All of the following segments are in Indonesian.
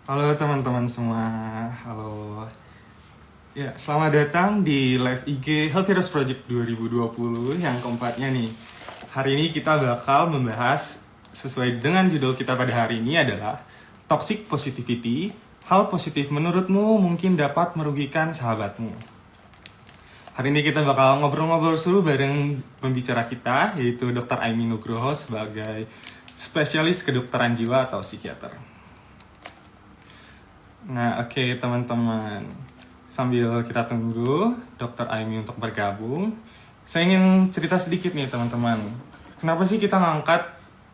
Halo teman-teman semua, halo. Ya, selamat datang di live IG Healthy Rose Project 2020 yang keempatnya nih. Hari ini kita bakal membahas sesuai dengan judul kita pada hari ini adalah Toxic Positivity. Hal positif menurutmu mungkin dapat merugikan sahabatmu. Hari ini kita bakal ngobrol-ngobrol seru bareng pembicara kita, yaitu Dr. Aimi Nugroho sebagai spesialis kedokteran jiwa atau psikiater. Nah, oke teman-teman. Sambil kita tunggu Dr. Aimi untuk bergabung, saya ingin cerita sedikit nih teman-teman. Kenapa sih kita ngangkat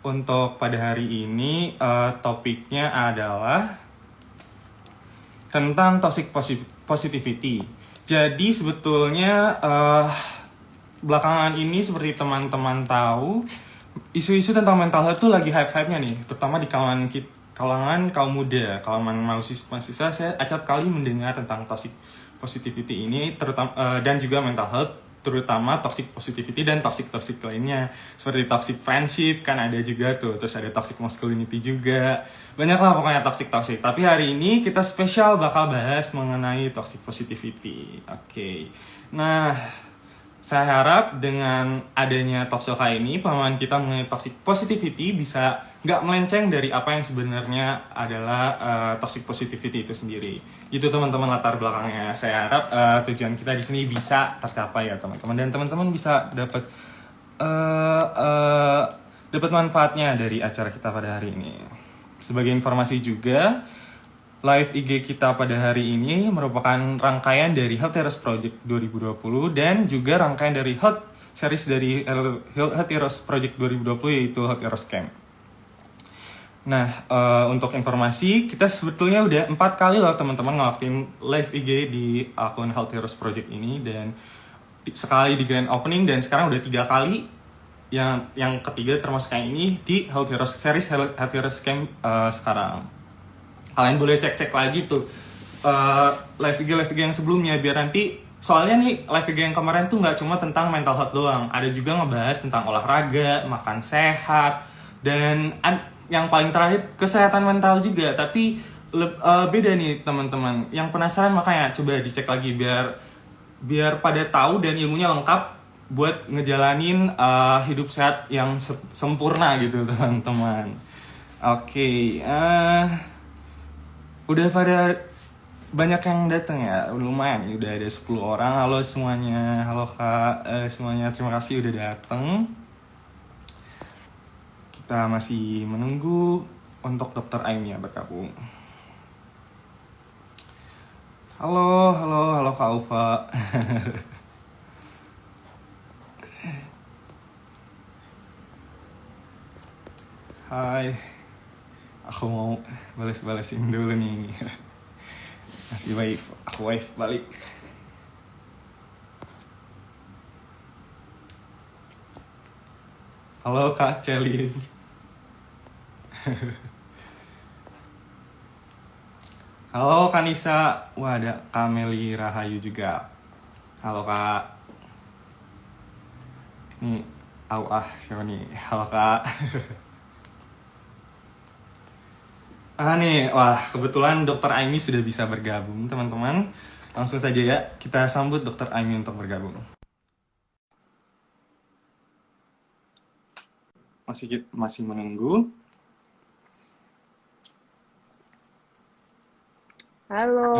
untuk pada hari ini topiknya adalah tentang toxic positivity. Jadi sebetulnya belakangan ini seperti teman-teman tahu, isu-isu tentang mental health tuh lagi hype-hype-nya nih, terutama di kalangan kaum muda, kalangan mahasiswa. Saya acap kali mendengar tentang toxic positivity ini, terutama dan juga mental health, terutama toxic positivity dan toxic lainnya, seperti toxic friendship kan ada juga tuh, terus ada toxic masculinity juga, banyak lah pokoknya toxic. Tapi hari ini kita spesial bakal bahas mengenai toxic positivity. Oke. Nah, saya harap dengan adanya talkshow kali ini, pemahaman kita mengenai toxic positivity bisa nggak melenceng dari apa yang sebenarnya adalah toxic positivity itu sendiri. Gitu teman-teman latar belakangnya. Saya harap tujuan kita di sini bisa tercapai ya teman-teman, dan teman-teman bisa dapat manfaatnya dari acara kita pada hari ini. Sebagai informasi juga, live IG kita pada hari ini merupakan rangkaian dari Healthy Rose Project 2020 dan juga rangkaian dari series dari Healthy Rose Project 2020, yaitu Healthy Rose Camp. Nah, untuk informasi, kita sebetulnya udah 4 kali loh teman-teman ngelakuin live IG di akun Healthy Rose Project ini, dan sekali di grand opening, dan sekarang udah 3 kali yang ketiga termasuk yang ini di Healthy Rose series Healthy Rose Camp sekarang. Kalian boleh cek-cek lagi tuh live IG yang sebelumnya, biar nanti, soalnya nih live IG yang kemarin tuh nggak cuma tentang mental health doang, ada juga ngebahas tentang olahraga, makan sehat, dan yang paling terakhir kesehatan mental juga. Tapi beda nih teman-teman, yang penasaran makanya coba dicek lagi biar pada tahu dan ilmunya lengkap buat ngejalanin hidup sehat yang sempurna gitu teman-teman. Oke, udah pada banyak yang datang ya, lumayan, udah ada 10 orang. Halo semuanya, halo kak, semuanya terima kasih udah datang. Kita masih menunggu untuk Dr. Aimia bergabung. Halo Kak Ufa. Hai, aku mau balas-balasin dulu nih. Masih aku wave balik. Halo Kak Celin. Halo Kanisa. Wah, ada Kameli Rahayu juga. Halo Kak. Ini siapa nih? Halo Kak. Nih, wah kebetulan Dr. Aimi sudah bisa bergabung teman-teman. Langsung saja ya, kita sambut Dr. Aimi untuk bergabung. Masih menunggu. Halo,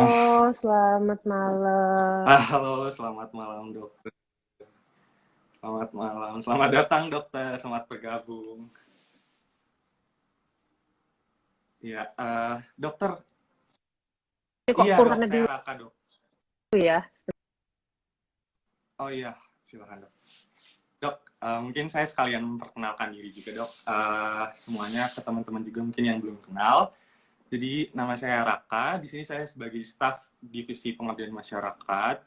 selamat malam. Halo, selamat malam dokter. Selamat malam, selamat datang dokter, selamat bergabung. Ya, dokter. Ini kok Iya dok, kurangnya saya dulu Raka dok. ya? Oh iya, silakan dok. Dok, mungkin saya sekalian memperkenalkan diri juga dok. Semuanya ke teman-teman juga mungkin yang belum kenal. Jadi nama saya Raka. Di sini saya sebagai staf divisi pengabdian masyarakat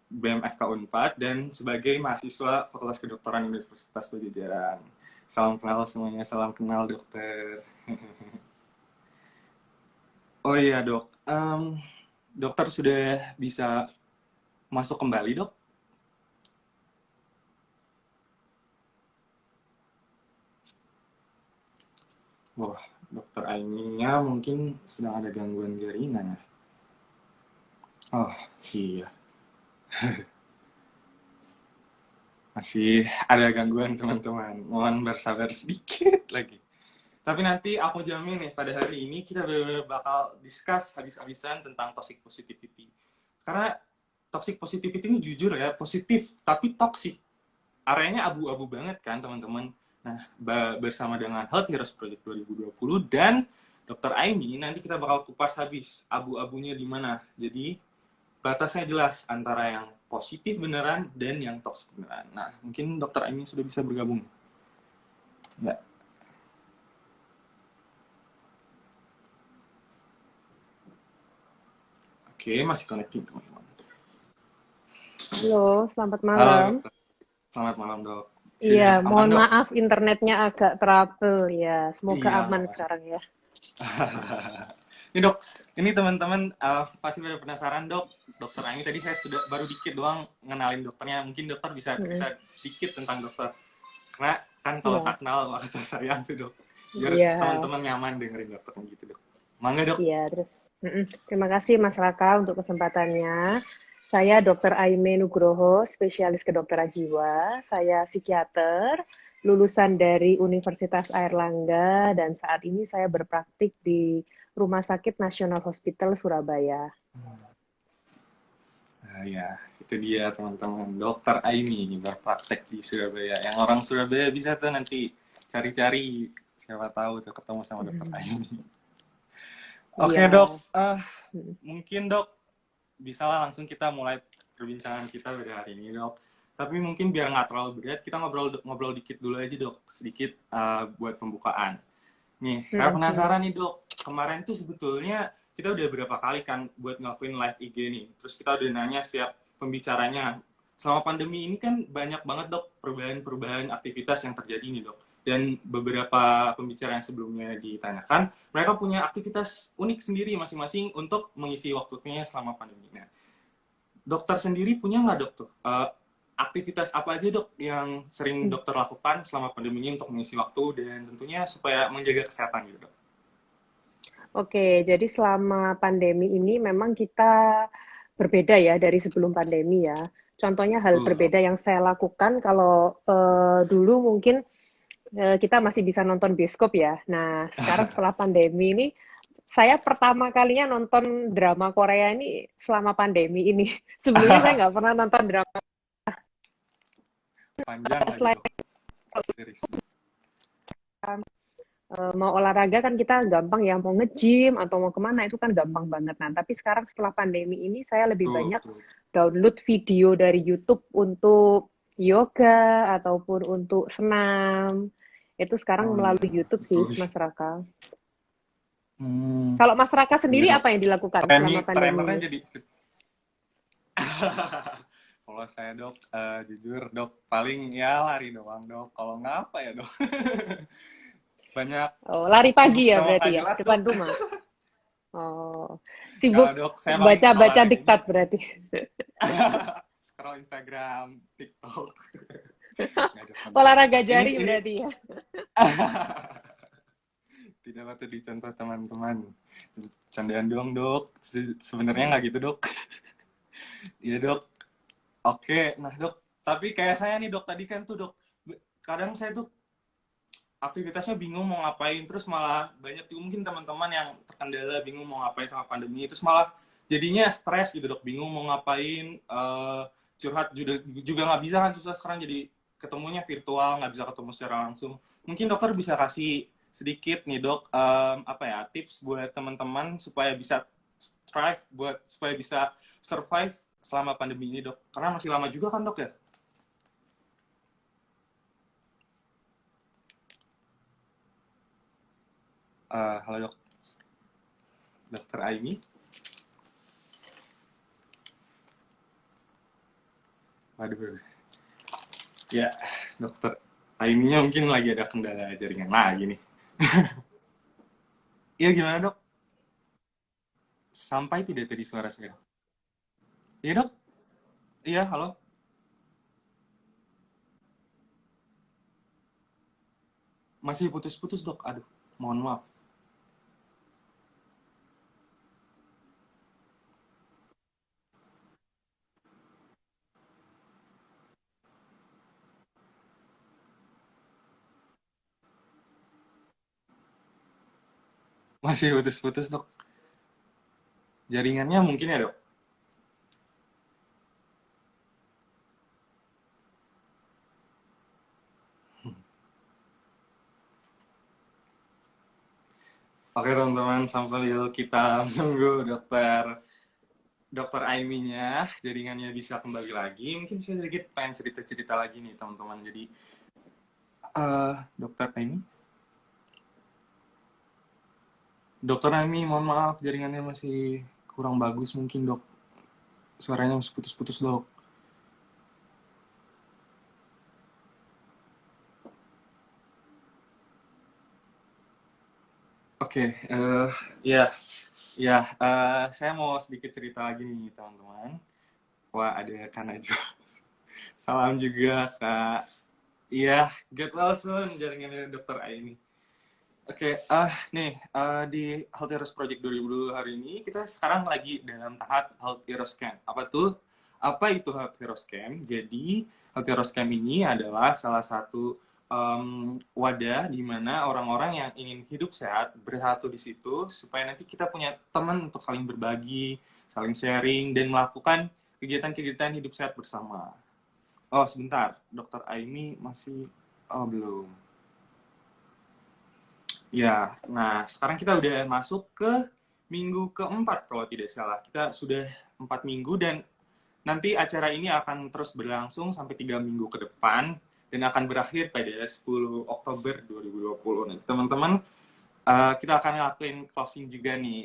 BMFK Unpad dan sebagai mahasiswa Fakultas Kedokteran Universitas Pajajaran. Salam kenal semuanya, salam kenal dokter. Oh iya dok, dokter sudah bisa masuk kembali dok? Wah, Dokter Aininya mungkin sedang ada gangguan jaringan ya. Oh, iya. Masih ada gangguan teman-teman. Mohon bersabar sedikit lagi. Tapi nanti aku jamin nih pada hari ini kita benar-benar bakal discuss habis-habisan tentang toxic positivity. Karena toxic positivity ini jujur ya, positif tapi toxic. Areanya abu-abu banget kan teman-teman. Nah, bersama dengan Health Heroes Project 2020 dan Dr. Aimi, nanti kita bakal kupas habis abu-abunya di mana. Jadi, batasnya jelas antara yang positif beneran dan yang toxic beneran. Nah, mungkin Dr. Aimi sudah bisa bergabung. Ya. Oke, masih connecting teman-teman. Halo, selamat Halo malam. dokter, selamat malam dok. Iya, Aman mohon dok? maaf internetnya agak trouble ya. Semoga Iya, aman makasih. sekarang ya. Ini dok, ini teman-teman pasti pada penasaran dok. Dokter Aini tadi saya sudah baru dikit doang ngenalin dokternya. Mungkin dokter bisa Hmm, cerita sedikit tentang dokter. Karena kan kalau Iya, tak kenal maka tak sayang tuh dok. Biar iya, teman-teman nyaman dengerin dokternya gitu dok. Mangga dok. iya. Terus, terima kasih Mas Raka untuk kesempatannya. Saya Dr. Aime Nugroho, spesialis kedokteran jiwa. Saya psikiater, lulusan dari Universitas Airlangga, dan saat ini saya berpraktik di Rumah Sakit Nasional Hospital Surabaya. Nah ya, itu dia teman-teman. Dokter Aini berpraktek di Surabaya. Yang orang Surabaya bisa tuh nanti cari-cari. Siapa tahu tuh ketemu sama dokter Aini. Oke Iya. dok, Mm. mungkin dok bisa lah langsung kita mulai perbincangan kita pada hari ini dok. Tapi mungkin biar nggak terlalu berat, kita ngobrol dikit dulu aja dok, sedikit buat pembukaan. Nih, saya Boleh. penasaran nih dok, kemarin tuh sebetulnya kita udah berapa kali kan buat ngelakuin live IG nih. Terus kita udah nanya setiap pembicaranya. Selama pandemi ini kan banyak banget dok perubahan-perubahan aktivitas yang terjadi nih dok. Dan beberapa pembicara yang sebelumnya ditanyakan, mereka punya aktivitas unik sendiri masing-masing untuk mengisi waktunya selama pandemi. Nah, dokter sendiri punya nggak dok tuh aktivitas apa aja dok yang sering dokter lakukan selama pandemi ini untuk mengisi waktu dan tentunya supaya menjaga kesehatan gitu dok? Oke, jadi selama pandemi ini memang kita berbeda ya dari sebelum pandemi ya. Contohnya hal Betul dok. berbeda yang saya lakukan kalau dulu mungkin kita masih bisa nonton bioskop ya. Nah, sekarang setelah pandemi ini saya pertama kalinya nonton drama Korea ini selama pandemi ini. Sebelumnya saya nggak pernah nonton drama Panjang lagi selain dok series. mau olahraga kan kita gampang ya, mau nge-gym atau mau kemana itu kan gampang banget. Nah, tapi sekarang setelah pandemi ini saya lebih Betul banyak betul. download video dari YouTube untuk yoga ataupun untuk senam. Itu sekarang Oh iya melalui YouTube sih, betul. Mas Raka. Hmm, Kalau Mas Raka iya sendiri dok. apa yang dilakukan selama pandemi Trenernya ini? jadi kalau saya dok jujur dok paling ya lari doang dok. Kalau nggak apa ya dok. Banyak Oh, lari sibuk pagi ya sama berarti nggak ya, jelas depan dok. rumah. Oh, Nggak sibuk dok, saya paling baca-baca olahraga diktat berarti. scroll Instagram, TikTok. Nggak ada teman-teman. Olahraga Ini jari ini berarti ya. tidak patut dicontoh teman-teman. Candaan doang dok. Sebenarnya nggak gitu dok. Iya dok. Oke, nah dok. Tapi kayak saya nih dok tadi kan tuh dok. Kadang saya tuh aktivitasnya bingung mau ngapain terus malah banyak juga mungkin teman-teman yang terkendala bingung mau ngapain sama pandemi terus malah jadinya stres gitu dok bingung mau ngapain curhat juga nggak bisa kan susah sekarang jadi ketemunya virtual nggak bisa ketemu secara langsung mungkin dokter bisa kasih sedikit nih dok apa ya tips buat teman-teman supaya bisa thrive buat supaya bisa survive selama pandemi ini dok karena masih lama juga kan dok ya. Halo dok dokter Aini. Waduh, ya dokter Aininya mungkin lagi ada kendala jaringan lagi nih. Iya gimana dok? Sampai tidak tadi suara saya? Iya dok? Iya halo? Masih putus-putus dok? Aduh, mohon maaf. Masih putus-putus dok. Jaringannya mungkin ya dok. Oke teman-teman, sambil kita menunggu dokter Aiminya jaringannya bisa kembali lagi, mungkin saya sedikit pengen cerita-cerita lagi nih teman-teman. Jadi dokter Aimi, dokter Aimi, mohon maaf jaringannya masih kurang bagus mungkin dok, suaranya masih putus-putus dok. Oke, ya, ya, saya mau sedikit cerita lagi nih teman-teman. Wah ada Kak Najwa. Salam juga Kak. Iya, get well soon jaringannya dokter Aimi. Oke, nih di Health Heroes Project 2020 hari ini kita sekarang lagi dalam tahap Health Heroes Camp. Apa tuh? Apa itu Health Heroes Camp? Jadi Health Heroes Camp ini adalah salah satu wadah di mana orang-orang yang ingin hidup sehat bersatu di situ supaya nanti kita punya teman untuk saling berbagi, saling sharing dan melakukan kegiatan-kegiatan hidup sehat bersama. Oh sebentar, Dokter Aimi masih belum. Ya, nah sekarang kita udah masuk ke minggu keempat kalau tidak salah. Kita sudah 4 minggu dan nanti acara ini akan terus berlangsung sampai 3 minggu ke depan dan akan berakhir pada 10 Oktober 2020. Nah, teman-teman, kita akan ngelakuin closing juga nih.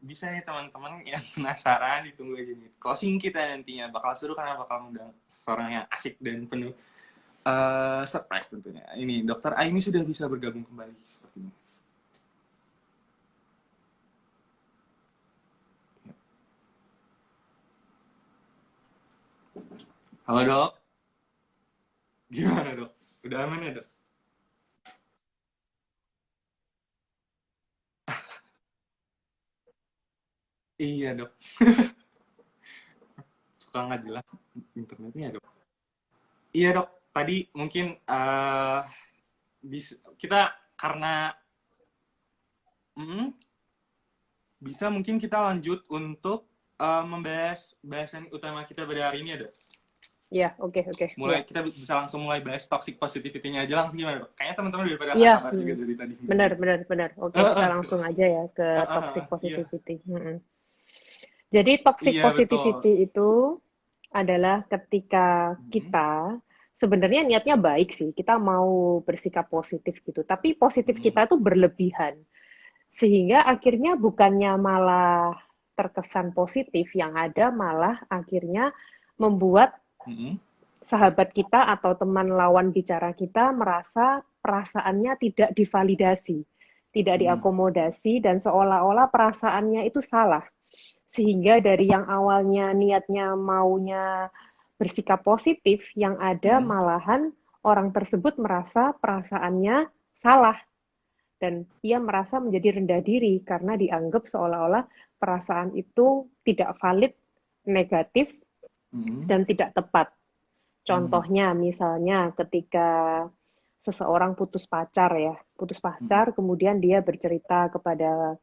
Bisa nih teman-teman yang penasaran, ditunggu aja nih. Closing kita nantinya bakal seru karena bakal mengundang seorang yang asik dan penuh surprise tentunya. Ini Dokter Aini sudah bisa bergabung kembali sepertinya. Halo dok, gimana dok? Udah aman ya dok? Iya dok, suka nggak jelas internetnya dok. Iya dok, tadi mungkin bisa kita karena mm, bisa mungkin kita lanjut untuk membahas bahasan utama kita pada hari ini ya dok. Iya, oke, oke. Mulai Iya, kita bisa langsung mulai bahas toxic positivity-nya aja langsung gimana dok? Kayaknya teman-teman udah pada nggak iya, sabar juga dari tadi. benar, benar, benar. Oke, kita langsung aja ya ke toxic Iya, positivity. Jadi toxic iya betul. positivity itu adalah ketika Mm, kita sebenarnya niatnya baik sih, kita mau bersikap positif gitu, tapi positif mm, kita itu berlebihan. Sehingga akhirnya bukannya malah terkesan positif, yang ada malah akhirnya membuat mm, sahabat kita atau teman lawan bicara kita merasa perasaannya tidak divalidasi, tidak mm, diakomodasi, dan seolah-olah perasaannya itu salah. Sehingga dari yang awalnya niatnya maunya bersikap positif, yang ada mm, malahan orang tersebut merasa perasaannya salah dan ia merasa menjadi rendah diri karena dianggap seolah-olah perasaan itu tidak valid, negatif, mm, dan tidak tepat. mm, Contohnya misalnya ketika seseorang putus mm, pacar, kemudian dia bercerita kepada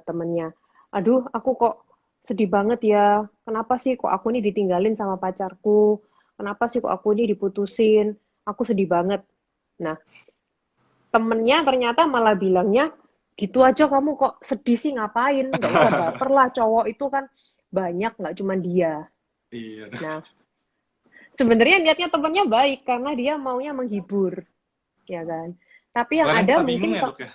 temennya, aduh aku kok sedih banget ya, kenapa sih kok aku ini ditinggalin sama pacarku, kenapa sih kok aku ini diputusin, aku sedih banget. Nah, temennya ternyata malah bilangnya, gitu aja kamu kok sedih sih ngapain, nggak usah baper lah, cowok itu kan banyak, nggak cuma dia. iya. Nah, sebenarnya niatnya temennya baik karena dia maunya menghibur, ya kan. Tapi yang Kadang ada kita mungkin bingung ya dok ya.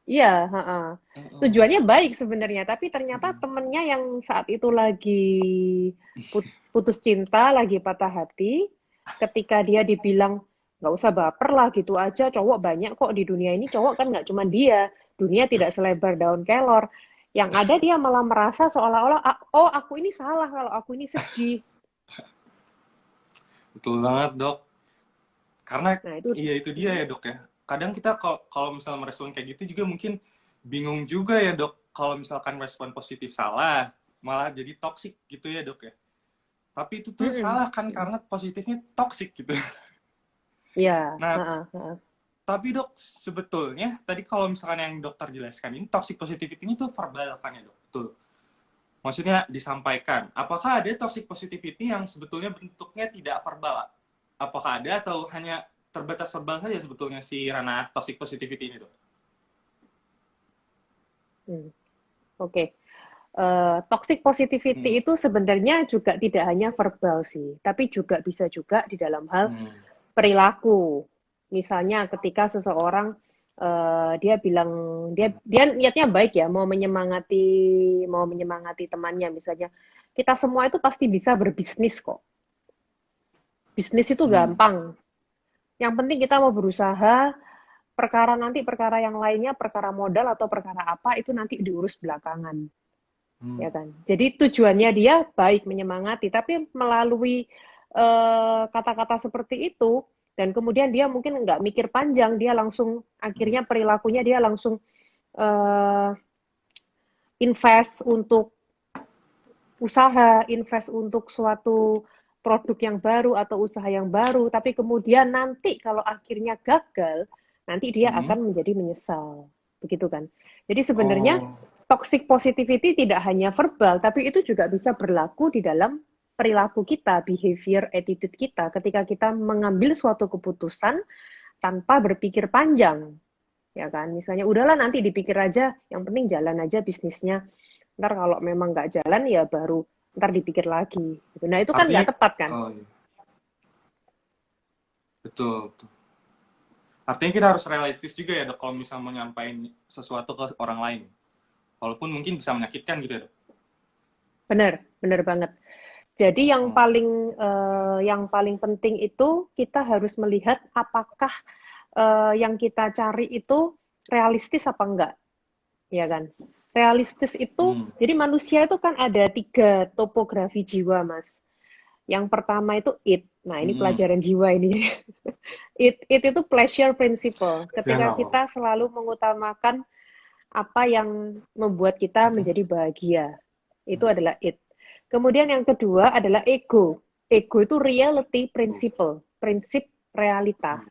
iya, heeh. Heeh. Tujuannya baik sebenarnya, tapi ternyata Mm, temennya yang saat itu lagi putus cinta, lagi patah hati, ketika dia dibilang nggak usah baper lah gitu aja, cowok banyak kok di dunia ini, cowok kan nggak cuma dia, dunia tidak selebar daun kelor. Yang ada dia malah merasa seolah-olah, oh aku ini salah kalau aku ini sedih. betul banget dok. Karena Nah itu, iya itu dia ya dok ya. Kadang kita kalau misalnya merespon kayak gitu juga mungkin bingung juga ya dok. Kalau misalkan respon positif salah, malah jadi toxic gitu ya dok ya. Tapi itu tuh salah kan karena positifnya toxic gitu. ya, Nah, heeh, heeh. Tapi dok, sebetulnya tadi kalau misalkan yang dokter jelaskan ini toxic positivity ini tuh verbal kan ya dok? Betul. Maksudnya disampaikan. Apakah ada toxic positivity yang sebetulnya bentuknya tidak verbal? Apakah ada atau hanya terbatas verbal saja sebetulnya si ranah toxic positivity ini dok? Oke. Toxic Hmm. positivity itu sebenarnya juga tidak hanya verbal sih, tapi juga bisa juga di dalam hal Hmm. perilaku. Misalnya ketika seseorang dia bilang dia niatnya baik ya, mau menyemangati temannya misalnya. Kita semua itu pasti bisa berbisnis kok. Bisnis itu Hmm. gampang. Yang penting kita mau berusaha, perkara yang lainnya, perkara modal atau perkara apa itu nanti diurus belakangan. Hmm. Ya kan. Jadi tujuannya dia baik menyemangati, tapi melalui kata-kata seperti itu dan kemudian dia mungkin nggak mikir panjang, dia langsung akhirnya perilakunya dia langsung eh, invest untuk usaha, invest untuk suatu produk yang baru atau usaha yang baru, tapi kemudian nanti kalau akhirnya gagal, nanti dia Hmm. akan menjadi menyesal. Begitu kan. Jadi sebenarnya Oh. toxic positivity tidak hanya verbal, tapi itu juga bisa berlaku di dalam perilaku kita, behavior, attitude kita ketika kita mengambil suatu keputusan tanpa berpikir panjang. Ya kan, misalnya udahlah nanti dipikir aja, yang penting jalan aja bisnisnya. Ntar kalau memang nggak jalan ya baru ntar dipikir lagi. Gitu. Nah itu kan Artinya, nggak tepat kan? oh iya, betul, betul. Artinya kita harus realistis juga ya dok kalau misalnya mau nyampain sesuatu ke orang lain. Walaupun mungkin bisa menyakitkan gitu ya dok. Bener, bener banget. Jadi Hmm. yang paling penting itu kita harus melihat apakah yang kita cari itu realistis apa enggak, ya kan? Realistis itu, Hmm. jadi manusia itu kan ada 3 topografi jiwa, Mas. Yang pertama itu it. Nah, ini Hmm. pelajaran jiwa ini. It itu pleasure principle. Ya Ketika nggak apa-apa. kita selalu mengutamakan apa yang membuat kita Hmm. menjadi bahagia. Itu adalah it. Kemudian yang kedua adalah ego. Ego itu reality Oh. principle, prinsip realita,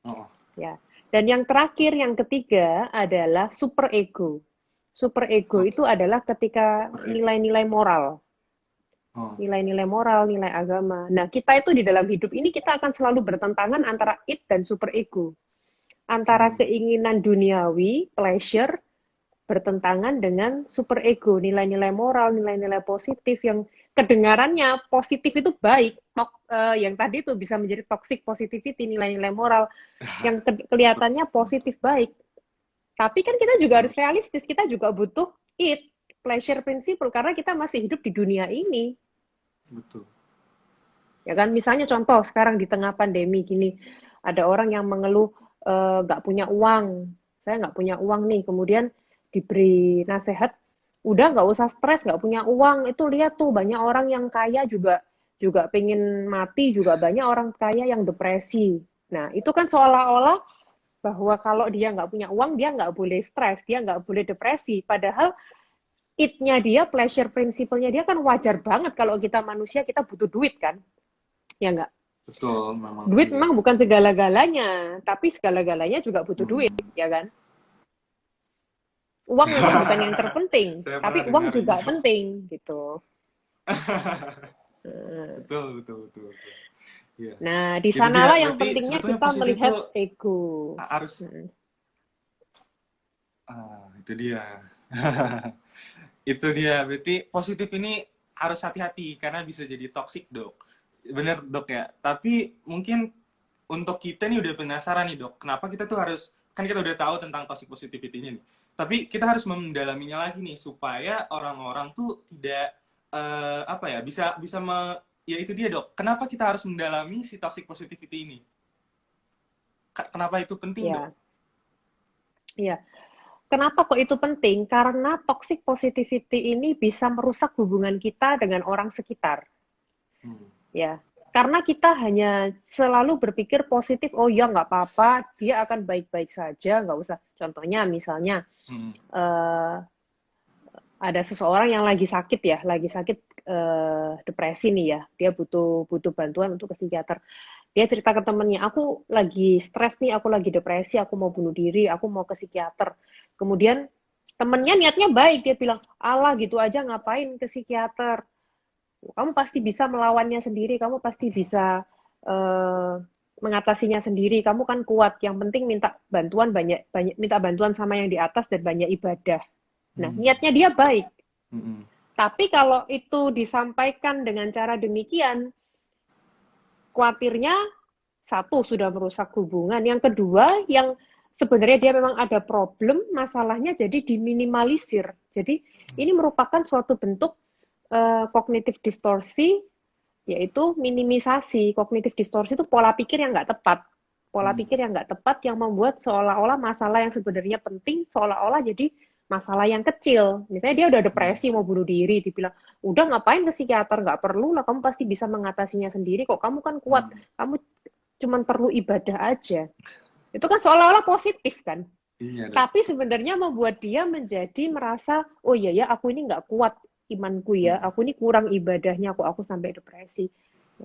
Oh. ya. Dan yang terakhir, yang ketiga adalah super ego. Super ego Oke. itu adalah ketika Oke. nilai-nilai moral, Oh. nilai-nilai moral, nilai agama. Nah, kita itu di dalam hidup ini kita akan selalu bertentangan antara it dan super ego. Antara Hmm. keinginan duniawi, pleasure, bertentangan dengan super ego, nilai-nilai moral, nilai-nilai positif yang kedengarannya positif itu baik. Yang tadi itu bisa menjadi toxic positivity, nilai-nilai moral yang kelihatannya positif baik. Tapi kan kita juga Betul. harus realistis, kita juga butuh it, pleasure principle, karena kita masih hidup di dunia ini. Betul. Ya kan, misalnya contoh sekarang di tengah pandemi gini, ada orang yang mengeluh nggak punya uang, saya nggak punya uang nih, kemudian diberi nasihat, udah nggak usah stres, nggak punya uang, itu lihat tuh banyak orang yang kaya juga juga pengen mati, juga banyak orang kaya yang depresi. Nah, itu kan seolah-olah bahwa kalau dia nggak punya uang, dia nggak boleh stres, dia nggak boleh depresi. Padahal it-nya dia, pleasure principle-nya dia kan wajar banget kalau kita manusia, kita butuh duit kan, ya nggak? Betul. Memang Duit iya. memang bukan segala-galanya, tapi segala-galanya juga butuh duit, Hmm. ya kan? Uang memang bukan yang terpenting, Saya tapi pernah uang dengar juga ini dok. penting, gitu. Nah, Betul, betul, betul, betul. Iya. di Itu dia. sanalah yang Berarti pentingnya sebetulnya kita positif melihat tuh ego. harus. Itu dia. Itu dia. Berarti positif ini harus hati-hati karena bisa jadi toxic dok. Bener dok ya. Tapi mungkin untuk kita nih udah penasaran nih dok. Kenapa kita tuh harus, kan kita udah tahu tentang toxic positivity-nya nih. Tapi kita harus mendalaminya lagi nih supaya orang-orang tuh tidak apa ya bisa bisa ya itu dia dok. Kenapa kita harus mendalami si toxic positivity ini? Kenapa itu penting dok? Ya, ya. Kenapa kok itu penting? Karena toxic positivity ini bisa merusak hubungan kita dengan orang sekitar. Hmm. Ya, karena kita hanya selalu berpikir positif, oh ya nggak apa-apa, dia akan baik-baik saja, nggak usah. Contohnya misalnya Hmm. eh, ada seseorang yang lagi sakit ya, lagi sakit depresi nih ya, dia butuh butuh bantuan untuk ke psikiater. Dia cerita ke temennya, aku lagi stres nih, aku lagi depresi, aku mau bunuh diri, aku mau ke psikiater. Kemudian temennya niatnya baik, dia bilang, alah gitu aja ngapain ke psikiater? Kamu pasti bisa melawannya sendiri, kamu pasti bisa eh, mengatasinya sendiri. Kamu kan kuat. Yang penting minta bantuan banyak minta bantuan sama yang di atas dan banyak ibadah. Nah, Hmm. niatnya dia baik. Hmm. Tapi kalau itu disampaikan dengan cara demikian, khawatirnya satu sudah merusak hubungan, yang kedua yang sebenarnya dia memang ada problem, masalahnya jadi diminimalisir. Jadi ini merupakan suatu bentuk kognitif distorsi, yaitu minimisasi. Kognitif distorsi itu pola pikir yang nggak tepat. Pola Hmm. pikir yang nggak tepat yang membuat seolah-olah masalah yang sebenarnya penting, seolah-olah jadi masalah yang kecil. Misalnya dia udah Hmm. depresi, mau bunuh diri, dibilang, udah ngapain ke psikiater, nggak perlu lah, kamu pasti bisa mengatasinya sendiri kok, kamu kan kuat, Hmm. kamu cuman perlu ibadah aja. Itu kan seolah-olah positif kan. Iya dok. Tapi sebenarnya membuat dia menjadi merasa, oh iya ya, aku ini nggak kuat imanku ya, Hmm. aku ini kurang ibadahnya kok, aku sampai depresi.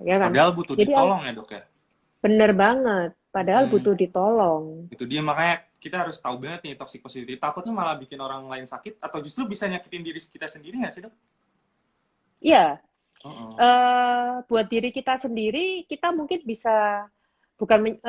Ya kan? Padahal butuh Jadi ditolong ya dok ya. bener banget, padahal Hmm. butuh ditolong. Itu dia makanya kita harus tahu banget nih toxic positivity. Takutnya malah bikin orang lain sakit atau justru bisa nyakitin diri kita sendiri nggak sih dok? Iya, Oh. buat diri kita sendiri, kita mungkin bisa bukan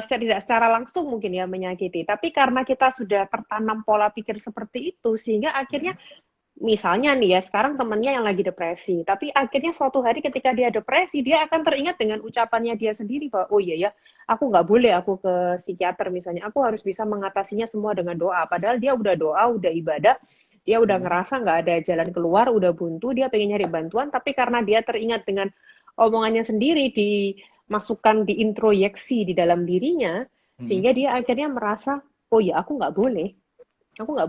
tidak secara langsung mungkin ya menyakiti, tapi karena kita sudah tertanam pola pikir seperti itu, sehingga akhirnya Hmm. misalnya nih ya, sekarang temennya yang lagi depresi, tapi akhirnya suatu hari ketika dia depresi, dia akan teringat dengan ucapannya dia sendiri bahwa, oh iya ya, aku nggak boleh aku ke psikiater misalnya, aku harus bisa mengatasinya semua dengan doa. Padahal dia udah doa, udah ibadah, dia udah Hmm. ngerasa nggak ada jalan keluar, udah buntu, dia pengen nyari bantuan, tapi karena dia teringat dengan omongannya sendiri, dimasukkan, diintroyeksi di dalam dirinya, Hmm. sehingga dia akhirnya merasa, oh ya aku nggak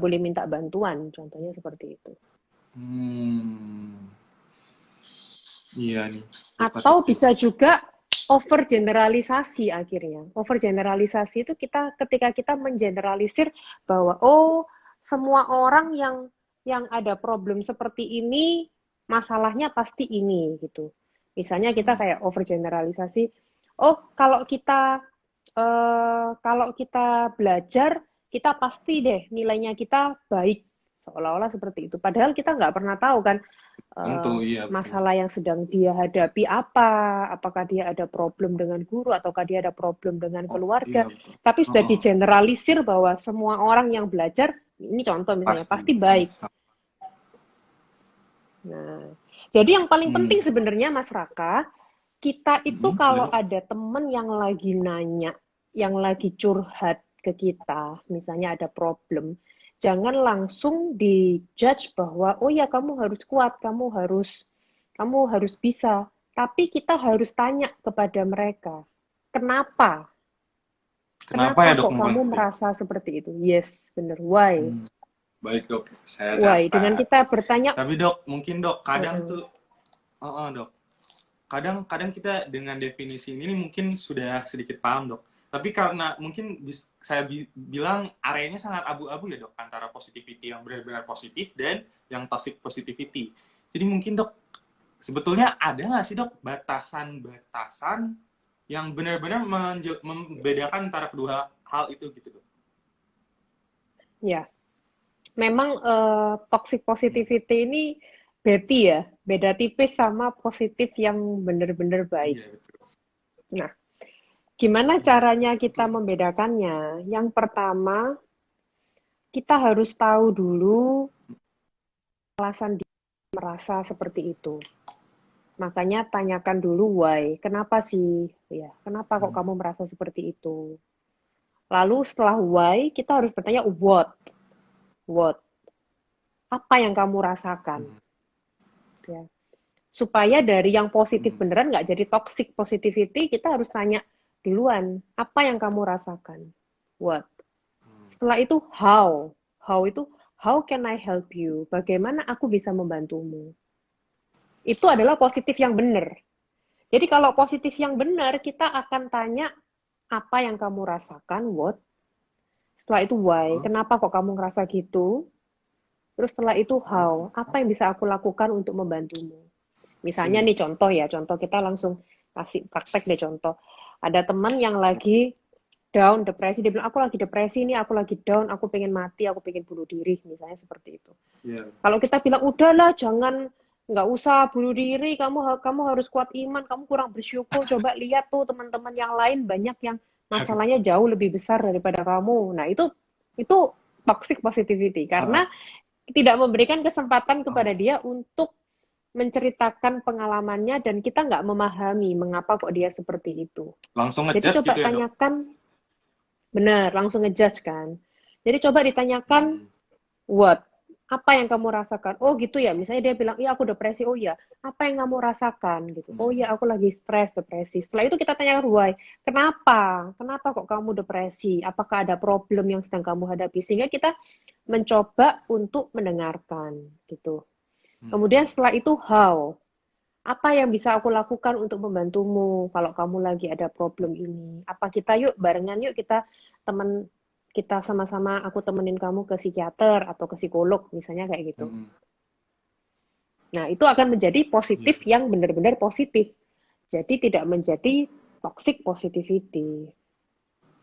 boleh minta bantuan, contohnya seperti itu. Hmm. Iya nih dokter. Atau bisa juga overgeneralisasi akhirnya. Overgeneralisasi itu kita ketika kita mengeneralisir bahwa oh semua orang yang ada problem seperti ini masalahnya pasti ini gitu. Misalnya kita Hmm. kayak overgeneralisasi, oh kalau kita belajar kita pasti deh nilainya kita baik, seolah-olah seperti itu. Padahal kita nggak pernah tahu kan Tentu iya betul. masalah yang sedang dia hadapi apa, apakah dia ada problem dengan guru, ataukah dia ada problem dengan Oh iya keluarga. betul. Tapi sudah Oh, digeneralisir bahwa semua orang yang belajar, ini contoh misalnya, pasti. pasti baik. Nah, jadi yang paling Hmm. penting sebenarnya Mas Raka, kita itu Hmm. Iya kalau dok. ada temen yang lagi nanya, yang lagi curhat ke kita, misalnya ada problem, jangan langsung dijudge bahwa oh ya kamu harus kuat, kamu harus bisa. Tapi kita harus tanya kepada mereka, kenapa? Kenapa Kenapa ya dok kok kamu mulai? merasa seperti itu? Yes, bener. Why? Hmm. Baik dok, saya Why? Dengan catat. kita bertanya, Tapi dok, mungkin dok kadang uh-uh. tuh, dok, kadang kita dengan definisi ini mungkin sudah sedikit paham dok. Tapi karena mungkin saya bilang areanya sangat abu-abu ya dok, antara positivity yang benar-benar positif dan yang toxic positivity. Jadi mungkin dok, sebetulnya ada nggak sih dok batasan-batasan yang benar-benar membedakan antara kedua hal itu gitu dok? Ya, memang toxic Hmm. positivity ini beda tipis sama positif yang benar-benar baik. Iya betul. Nah, gimana Iya caranya kita betul. membedakannya? Yang pertama, kita harus tahu dulu alasan dia merasa seperti itu. Makanya tanyakan dulu why, kenapa sih? Ya, kenapa kok Hmm. kamu merasa seperti itu? Lalu setelah why, kita harus bertanya what, what, apa yang kamu rasakan? Hmm. Ya, supaya dari yang positif Hmm. beneran nggak jadi toxic positivity, kita harus tanya duluan, apa yang kamu rasakan? What? Setelah itu how. How itu how can I help you? Bagaimana aku bisa membantumu? Itu adalah positif yang benar. Jadi kalau positif yang benar, kita akan tanya apa yang kamu rasakan, what? Setelah itu why? Hmm. Kenapa kok kamu ngerasa gitu? Terus setelah itu how? Apa yang bisa aku lakukan untuk membantumu? Misalnya nih contoh ya, contoh kita langsung kasih praktek deh contoh. Ada teman yang lagi down, depresi, dia bilang aku lagi depresi nih, aku lagi down, aku pengen mati, aku pengen bunuh diri, misalnya seperti itu. Iya. Kalau kita bilang udahlah, jangan, nggak usah bunuh diri, kamu harus kuat iman, kamu kurang bersyukur, coba lihat tuh teman-teman yang lain banyak yang masalahnya jauh lebih besar daripada kamu. Nah, itu toxic positivity karena tidak memberikan kesempatan kepada dia untuk menceritakan pengalamannya dan kita nggak memahami mengapa kok dia seperti itu. Langsung Jadi ngejudge coba gitu ya, Dok? tanyakan, benar, langsung ngejudge kan. Jadi coba ditanyakan, what? Apa yang kamu rasakan? Oh gitu ya, misalnya dia bilang, iya aku depresi, oh iya. Apa yang kamu rasakan? Gitu. Oh iya, aku lagi stres, depresi. Setelah itu kita tanyakan why. Kenapa? Kenapa kok kamu depresi? Apakah ada problem yang sedang kamu hadapi? Sehingga kita mencoba untuk mendengarkan gitu. Kemudian setelah itu how? Apa yang bisa aku lakukan untuk membantumu kalau kamu lagi ada problem ini? Apa kita yuk barengan yuk teman kita sama-sama aku temenin kamu ke psikiater atau ke psikolog misalnya kayak gitu. Nah, itu akan menjadi positif yang benar-benar positif. Jadi tidak menjadi toxic positivity.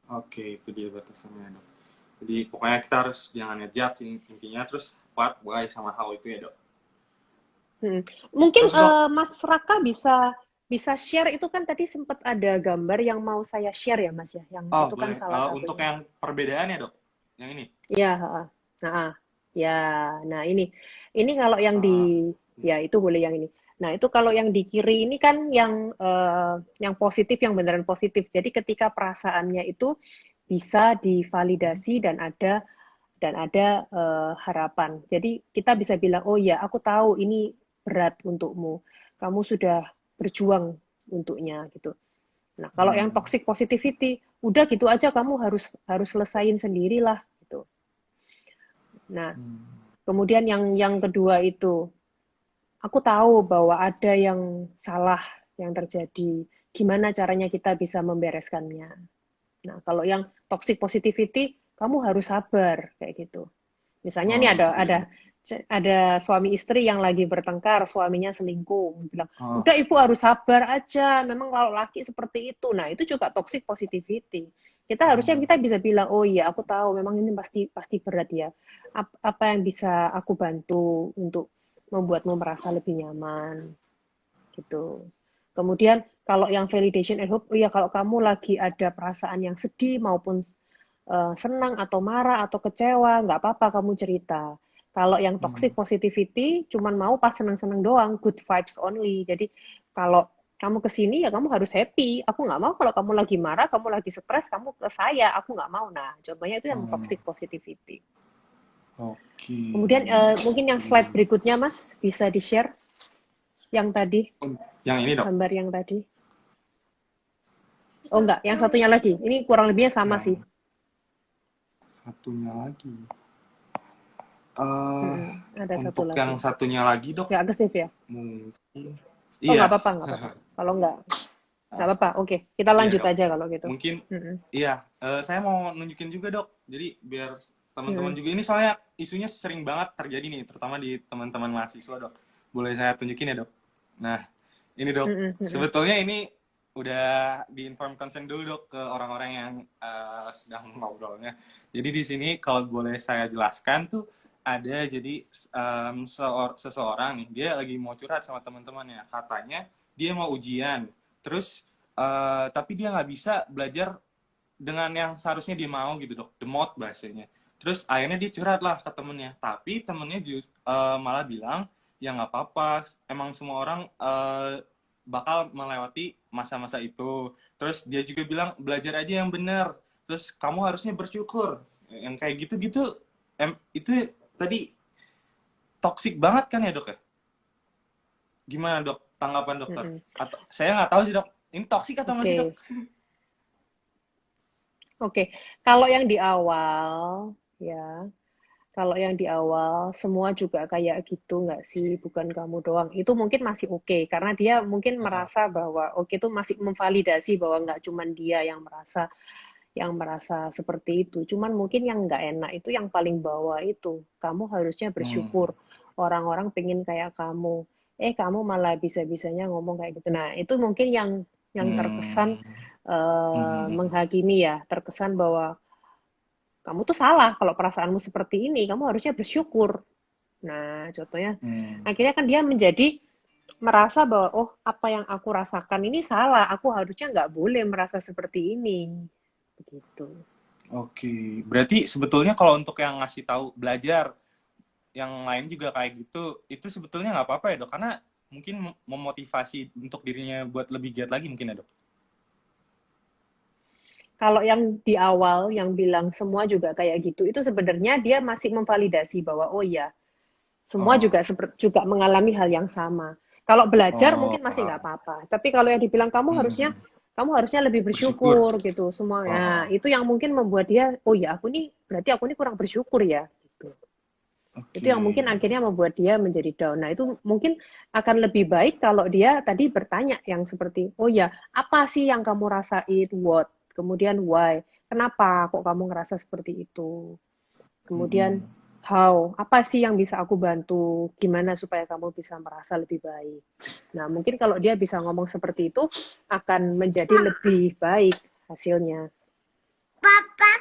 Oke, itu dia batasannya, Dok. Jadi pokoknya kita harus jangan ngejudge intinya, terus what, why, sama how itu ya, Dok. Mungkin Terus, Dok, Mas Raka bisa share itu kan tadi sempat ada gambar yang mau saya share ya Mas ya, yang itu kan boleh. salah Untuk satunya. yang perbedaannya, Dok, yang ini. Iya, heeh. Nah, ya, nah ini kalau yang ya itu boleh yang ini. Nah itu kalau yang di kiri ini kan yang positif, yang beneran positif. Jadi ketika perasaannya itu bisa divalidasi dan ada harapan. Jadi kita bisa bilang, oh ya, aku tahu ini berat untukmu. Kamu sudah berjuang untuknya gitu. Nah, kalau yang toxic positivity, udah gitu aja kamu harus selesain sendirilah gitu. Nah, kemudian yang kedua itu, aku tahu bahwa ada yang salah yang terjadi. Gimana caranya kita bisa membereskannya? Nah, kalau yang toxic positivity, kamu harus sabar kayak gitu. Misalnya nih ada suami istri yang lagi bertengkar, suaminya selingkuh, bilang, udah ibu harus sabar aja, memang kalau laki seperti itu. Nah itu juga toxic positivity. Kita bisa bilang, oh iya aku tahu, memang ini pasti pasti berat ya. Apa yang bisa aku bantu untuk membuatmu merasa lebih nyaman, gitu. Kemudian kalau yang validation and hope, oh ya kalau kamu lagi ada perasaan yang sedih maupun senang atau marah atau kecewa, nggak apa-apa kamu cerita. Kalau yang toxic positivity, cuman mau pas senang-senang doang, good vibes only. Jadi kalau kamu kesini ya kamu harus happy. Aku nggak mau kalau kamu lagi marah, kamu lagi stres, kamu ke saya. Aku nggak mau. Nah, jawabannya itu yang toxic positivity. Oke. Kemudian mungkin yang slide berikutnya, Mas, bisa di-share yang tadi, Yang ini, Dok. gambar yang tadi. Oh enggak, yang satunya lagi. Ini kurang lebihnya sama sih. Satunya lagi. Ada satu Untuk lagi. yang satunya lagi, Dok, Nggak agresif ya? mungkin. Oh Iya. nggak apa-apa, nggak apa-apa. Kalau nggak apa-apa. Oke, kita Iya, lanjut Dok. aja kalau gitu. Mungkin, iya. Saya mau nunjukin juga, Dok. Jadi biar teman-teman Mm-mm. juga, ini soalnya isunya sering banget terjadi nih, terutama di teman-teman mahasiswa, Dok. Boleh saya tunjukin ya, Dok? Nah, ini, Dok. Sebetulnya ini udah di-inform consent dulu, Dok, ke orang-orang yang sedang ngobrolnya. Jadi di sini kalau boleh saya jelaskan tuh ada, jadi seseorang nih, dia lagi mau curhat sama teman-temannya. Katanya dia mau ujian, terus tapi dia nggak bisa belajar dengan yang seharusnya dia mau gitu, Dok, demot bahasanya. Terus akhirnya dia curhat lah ke temennya, tapi temennya malah bilang ya nggak apa-apa, emang semua orang bakal melewati masa-masa itu. Terus dia juga bilang belajar aja yang benar, terus kamu harusnya bersyukur, yang kayak gitu-gitu. Itu tadi toksik banget kan ya, Dok ya? Gimana, Dok, tanggapan dokter? Atau saya nggak tahu sih, Dok, ini toksik atau nggak sih, Dok? Oke. Kalau yang di awal, ya, kalau yang di awal semua juga kayak gitu nggak sih? Bukan kamu doang. Itu mungkin masih oke, karena dia mungkin merasa bahwa oke itu masih memvalidasi bahwa nggak cuman dia yang merasa seperti itu. Cuman mungkin yang nggak enak itu yang paling bawah itu. Kamu harusnya bersyukur. Orang-orang pengen kayak kamu. Kamu malah bisa-bisanya ngomong kayak gitu. Nah, itu mungkin yang terkesan Mhm. menghakimi ya, terkesan bahwa kamu tuh salah kalau perasaanmu seperti ini, kamu harusnya bersyukur. Nah, contohnya, Hmm. akhirnya kan dia menjadi merasa bahwa, oh, apa yang aku rasakan ini salah, aku harusnya nggak boleh merasa seperti ini. Begitu. Oke, berarti sebetulnya kalau untuk yang ngasih tahu belajar, yang lain juga kayak gitu, itu sebetulnya nggak apa-apa ya dok, karena mungkin memotivasi untuk dirinya buat lebih giat lagi mungkin ya dok. Kalau yang di awal, yang bilang semua juga kayak gitu, itu sebenarnya dia masih memvalidasi bahwa, oh iya, semua Oh, juga mengalami hal yang sama. Kalau belajar oh, mungkin masih nggak paham. apa-apa. Tapi kalau yang dibilang Hmm. kamu harusnya lebih Bersyukur. bersyukur gitu semuanya. Oh, Itu yang mungkin membuat dia, oh ya aku nih berarti aku nih kurang bersyukur ya. Gitu. Itu oke. yang mungkin akhirnya membuat dia menjadi down. Nah itu mungkin akan lebih baik kalau dia tadi bertanya yang seperti, oh ya apa sih yang kamu rasain, what, kemudian why, kenapa kok kamu ngerasa seperti itu. Kemudian Hmm. how, apa sih yang bisa aku bantu? Gimana supaya kamu bisa merasa lebih baik? Nah, mungkin kalau dia bisa ngomong seperti itu akan menjadi lebih baik hasilnya. Papa,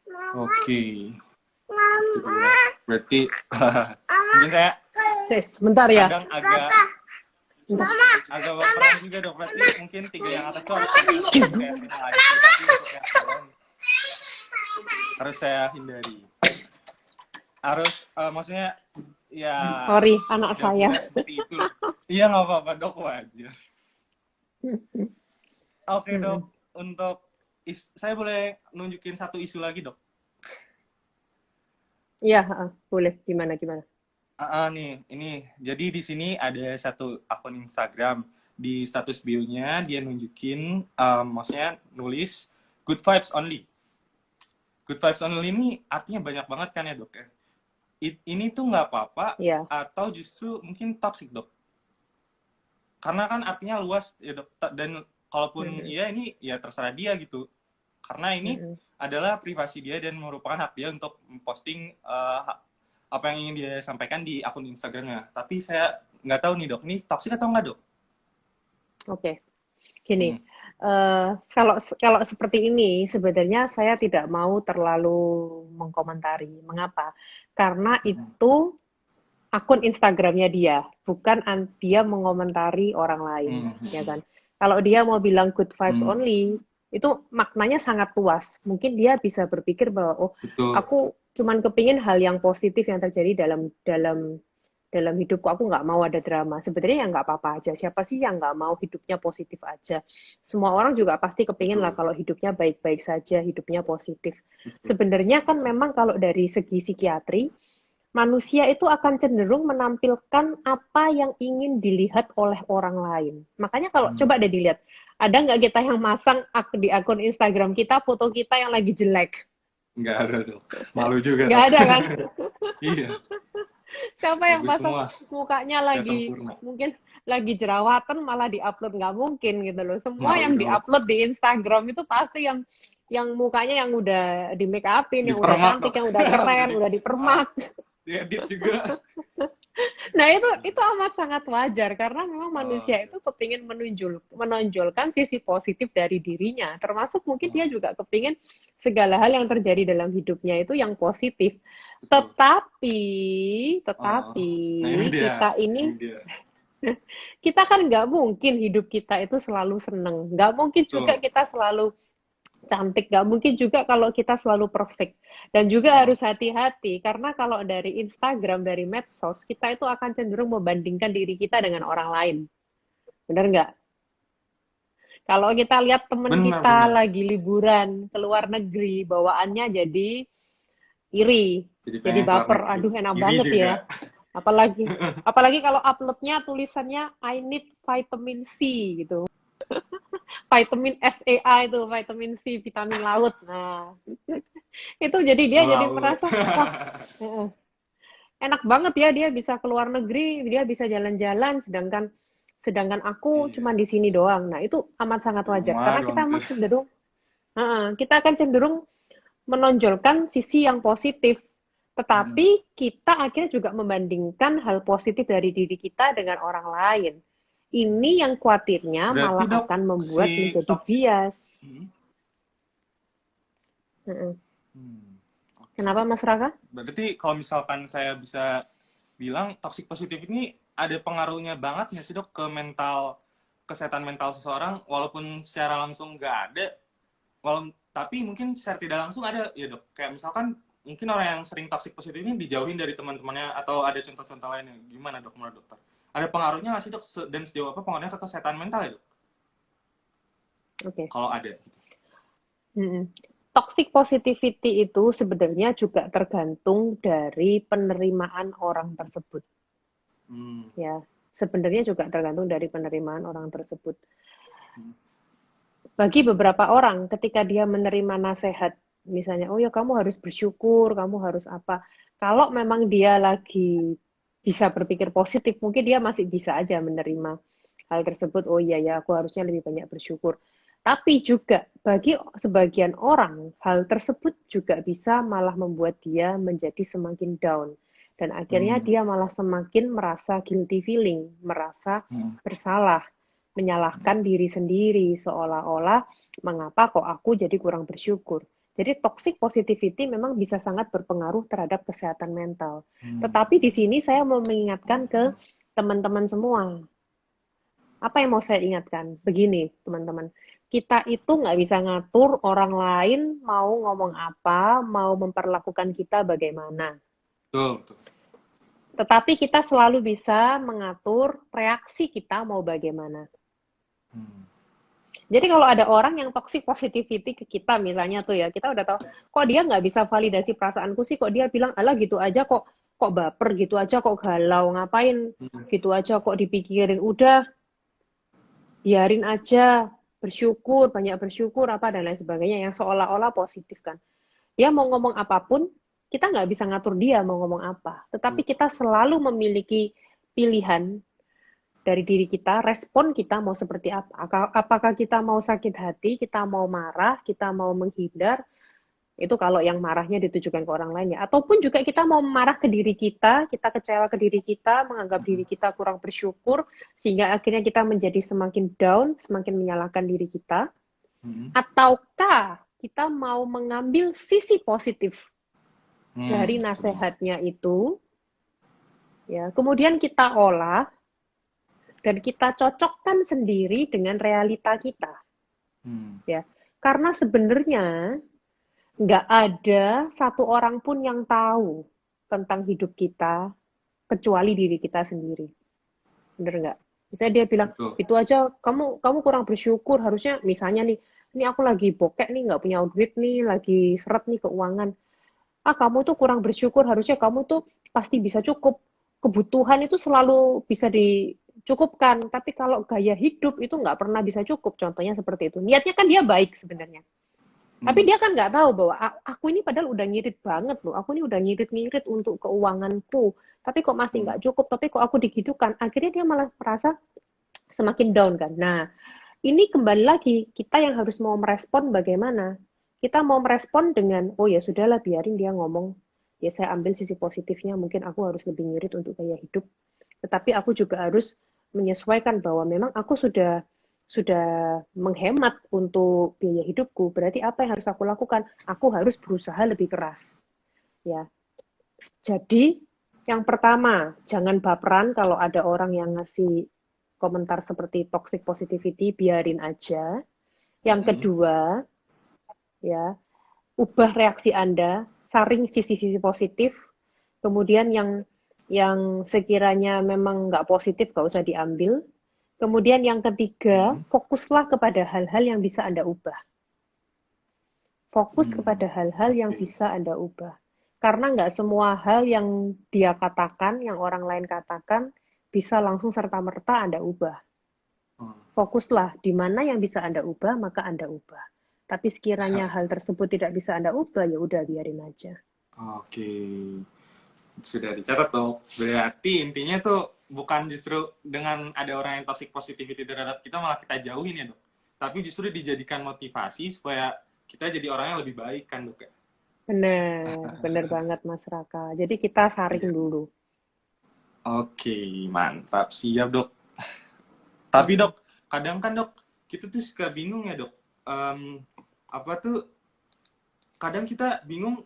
mama, Oke, itu dia. mama, Berarti mama. mungkin saya Sebentar ya. kadang agak Mama, agak mama, baperan juga dok. Berarti mama, mungkin tiga yang atas tuh harus saya terima lagi. Tapi untuk yang bawah harus saya hindari. Harus maksudnya ya sorry, anak udah saya. bulat seperti itu. Iya nggak apa-apa dok, wajar. Oke dok, untuk saya boleh nunjukin satu isu lagi dok. Iya, boleh. Gimana, gimana? Nih, ini jadi di sini ada satu akun Instagram, di status bio-nya dia nunjukin, maksudnya nulis good vibes only. Good vibes only ini artinya banyak banget kan ya dok ya. Ini tuh nggak apa-apa Iya. atau justru mungkin toxic dok? Karena kan artinya luas ya dok. Dan kalaupun Mm-mm. iya ini ya terserah dia gitu. Karena ini Mm-mm. adalah privasi dia dan merupakan hak dia untuk memposting apa yang ingin dia sampaikan di akun Instagramnya. Tapi saya nggak tahu nih dok, ini toxic atau nggak dok? Oke. Gini, Hmm. kalau kalau seperti ini sebenarnya saya tidak mau terlalu mengkomentari. Mengapa? Karena itu akun Instagramnya dia, bukan dia mengomentari orang lain, Hmm. ya kan? Kalau dia mau bilang good vibes Hmm. only, itu maknanya sangat luas. Mungkin dia bisa berpikir bahwa oh, Betul. aku cuman kepingin hal yang positif yang terjadi dalam dalam dalam hidupku, aku nggak mau ada drama. Sebenarnya ya nggak apa-apa aja. Siapa sih yang nggak mau hidupnya positif aja? Semua orang juga pasti kepingin lah Betul. kalau hidupnya baik-baik saja, hidupnya positif. Betul. Sebenarnya kan memang kalau dari segi psikiatri, manusia itu akan cenderung menampilkan apa yang ingin dilihat oleh orang lain. Makanya kalau Hmm. coba deh dilihat, ada nggak kita yang masang di akun Instagram kita foto kita yang lagi jelek? Nggak ada dok. Malu juga Nggak dok. ada kan? Iya. Siapa yang Bagus pasang semua. mukanya Nggak lagi sempurna. mungkin lagi jerawatan malah diupload, nggak mungkin gitu loh. Semua Malu yang dok. diupload di Instagram itu pasti yang mukanya yang udah di make upin, yang udah Dipermak cantik, dok. yang udah Udah keren, di udah dipermak. diedit juga. Nah, itu amat sangat wajar karena memang Oh, manusia iya. itu kepingin menonjolkan sisi positif dari dirinya. Termasuk mungkin dia Oh, juga kepingin segala hal yang terjadi dalam hidupnya itu yang positif. betul. Tetapi, Oh, tetapi nah ini dia. kita ini Ini dia. kita kan nggak mungkin hidup kita itu selalu seneng. Nggak mungkin juga Betul. kita selalu cantik, nggak mungkin juga kalau kita selalu perfect. Dan juga Oh, harus hati-hati, karena kalau dari Instagram, dari medsos, kita itu akan cenderung membandingkan diri kita dengan orang lain. Bener nggak? Kalau kita lihat temen kita benar-benar. lagi liburan ke luar negeri, bawaannya jadi iri, Jadi jadi pengen keluar baper. negeri. Aduh, enak Iri banget ya. juga. Apalagi, apalagi kalau uploadnya tulisannya I need vitamin C gitu. Vitamin SEA itu, vitamin C, vitamin laut. Nah, itu jadi dia jadi Melaut. merasa, wah, enak banget ya dia bisa keluar negeri, dia bisa jalan-jalan, sedangkan sedangkan aku Iya. cuma di sini doang. Nah, itu amat sangat Di wajar rumah karena kita doang emang tuh. cenderung, kita akan cenderung menonjolkan sisi yang positif. Mm-mm. Tetapi kita akhirnya juga membandingkan hal positif dari diri kita dengan orang lain. Ini yang khawatirnya Berarti malah dok, akan membuat si menjadi toxic. bias. Hmm, Heeh. oke Kenapa dok. Mas Raka? Berarti kalau misalkan saya bisa bilang toxic positif ini ada pengaruhnya banget nggak sih dok ke mental, kesehatan mental seseorang, walaupun secara langsung nggak ada, tapi mungkin secara tidak langsung ada ya dok. Kayak misalkan mungkin orang yang sering toxic positif ini dijauhin dari teman-temannya, atau ada contoh-contoh lainnya. Gimana dok menurut dokter? Ada pengaruhnya nggak sih dok? Dan sejauh apa pengaruhnya ke kesehatan mental ya dok? Oke. Kalau ada. Mm-mm. Toxic positivity itu sebenarnya juga tergantung dari penerimaan orang tersebut. Hmm. Ya, sebenarnya juga tergantung dari penerimaan orang tersebut. Bagi beberapa orang, ketika dia menerima nasihat, misalnya, oh ya kamu harus bersyukur, kamu harus apa. Kalau memang dia lagi bisa berpikir positif, mungkin dia masih bisa aja menerima hal tersebut. Oh iya ya, aku harusnya lebih banyak bersyukur. Tapi juga bagi sebagian orang, hal tersebut juga bisa malah membuat dia menjadi semakin down. Dan akhirnya Hmm. dia malah semakin merasa guilty feeling, merasa Hmm. bersalah, menyalahkan diri sendiri, seolah-olah mengapa kok aku jadi kurang bersyukur. Jadi toxic positivity memang bisa sangat berpengaruh terhadap kesehatan mental. Hmm. Tetapi di sini saya mau mengingatkan ke teman-teman semua, apa yang mau saya ingatkan? Begini, teman-teman. Kita itu nggak bisa ngatur orang lain mau ngomong apa, mau memperlakukan kita bagaimana. Betul, betul. Tetapi kita selalu bisa mengatur reaksi kita mau bagaimana. Hmm. Jadi kalau ada orang yang toxic positivity ke kita misalnya tuh ya, kita udah tahu, kok dia nggak bisa validasi perasaanku sih, kok dia bilang, alah gitu aja kok baper gitu aja, kok galau, ngapain gitu aja, kok dipikirin, udah biarin aja, bersyukur, banyak bersyukur apa dan lain sebagainya yang seolah-olah positif kan. Dia mau ngomong apapun, kita nggak bisa ngatur dia mau ngomong apa. Tetapi kita selalu memiliki pilihan dari diri kita, respon kita mau seperti apa. Apakah kita mau sakit hati, kita mau marah, kita mau menghindar, itu kalau yang marahnya ditujukan ke orang lain ya. Ataupun juga kita mau marah ke diri kita kecewa ke diri kita, menganggap diri kita kurang bersyukur, sehingga akhirnya kita menjadi semakin down, semakin menyalahkan diri kita. Hmm. Ataukah kita mau mengambil sisi positif dari Setuju. nasihatnya itu, ya, kemudian kita olah dan kita cocokkan sendiri dengan realita kita, Hmm. ya. Karena sebenarnya nggak ada satu orang pun yang tahu tentang hidup kita kecuali diri kita sendiri. Bener nggak? Misalnya dia bilang, Betul. itu aja kamu kamu kurang bersyukur, harusnya misalnya nih, ini aku lagi bokek nih, nggak punya duit nih, lagi seret nih keuangan. Ah, kamu tuh kurang bersyukur, harusnya kamu tuh pasti bisa cukup. Kebutuhan itu selalu bisa dicukupkan, tapi kalau gaya hidup itu nggak pernah bisa cukup. Contohnya seperti itu. Niatnya kan dia baik sebenarnya. Tapi Hmm. dia kan nggak tahu bahwa aku ini padahal udah ngirit banget loh. Aku ini udah ngirit-ngirit untuk keuanganku. Tapi kok masih Hmm. nggak cukup. Tapi kok aku digitukan. Akhirnya dia malah merasa semakin down kan. Nah, ini kembali lagi. Kita yang harus mau merespon bagaimana. Kita mau merespon dengan, oh ya sudahlah biarin dia ngomong. Ya saya ambil sisi positifnya. Mungkin aku harus lebih ngirit untuk gaya hidup. Tetapi aku juga harus menyesuaikan bahwa memang aku sudah menghemat untuk biaya hidupku. Berarti apa yang harus aku lakukan? Aku harus berusaha lebih keras. Ya. Jadi yang pertama, jangan baperan kalau ada orang yang ngasih komentar seperti toxic positivity, biarin aja. Yang Hmm. kedua, ya, ubah reaksi Anda, saring sisi-sisi positif. Kemudian yang sekiranya memang nggak positif nggak usah diambil. Kemudian yang ketiga, Hmm. fokuslah kepada hal-hal yang bisa Anda ubah. Fokus Hmm. kepada hal-hal yang Oke. bisa Anda ubah. Karena nggak semua hal yang dia katakan, yang orang lain katakan, bisa langsung serta-merta Anda ubah. Hmm. Fokuslah di mana yang bisa Anda ubah, maka Anda ubah. Tapi sekiranya hal Oke. tersebut tidak bisa Anda ubah, ya udah biarin aja. Oke. Sudah dicatat dong. Berarti intinya tuh bukan justru dengan ada orang yang toxic positivity terhadap kita malah kita jauhin ya dok. Tapi justru dijadikan motivasi supaya kita jadi orang yang lebih baik kan dok ya. Benar, benar banget Mas Raka. Jadi kita saring Iya. dulu. Oke, mantap. Siap dok. Tapi dok, kadang kan dok, kita tuh suka bingung ya dok. Apa tuh? Kadang kita bingung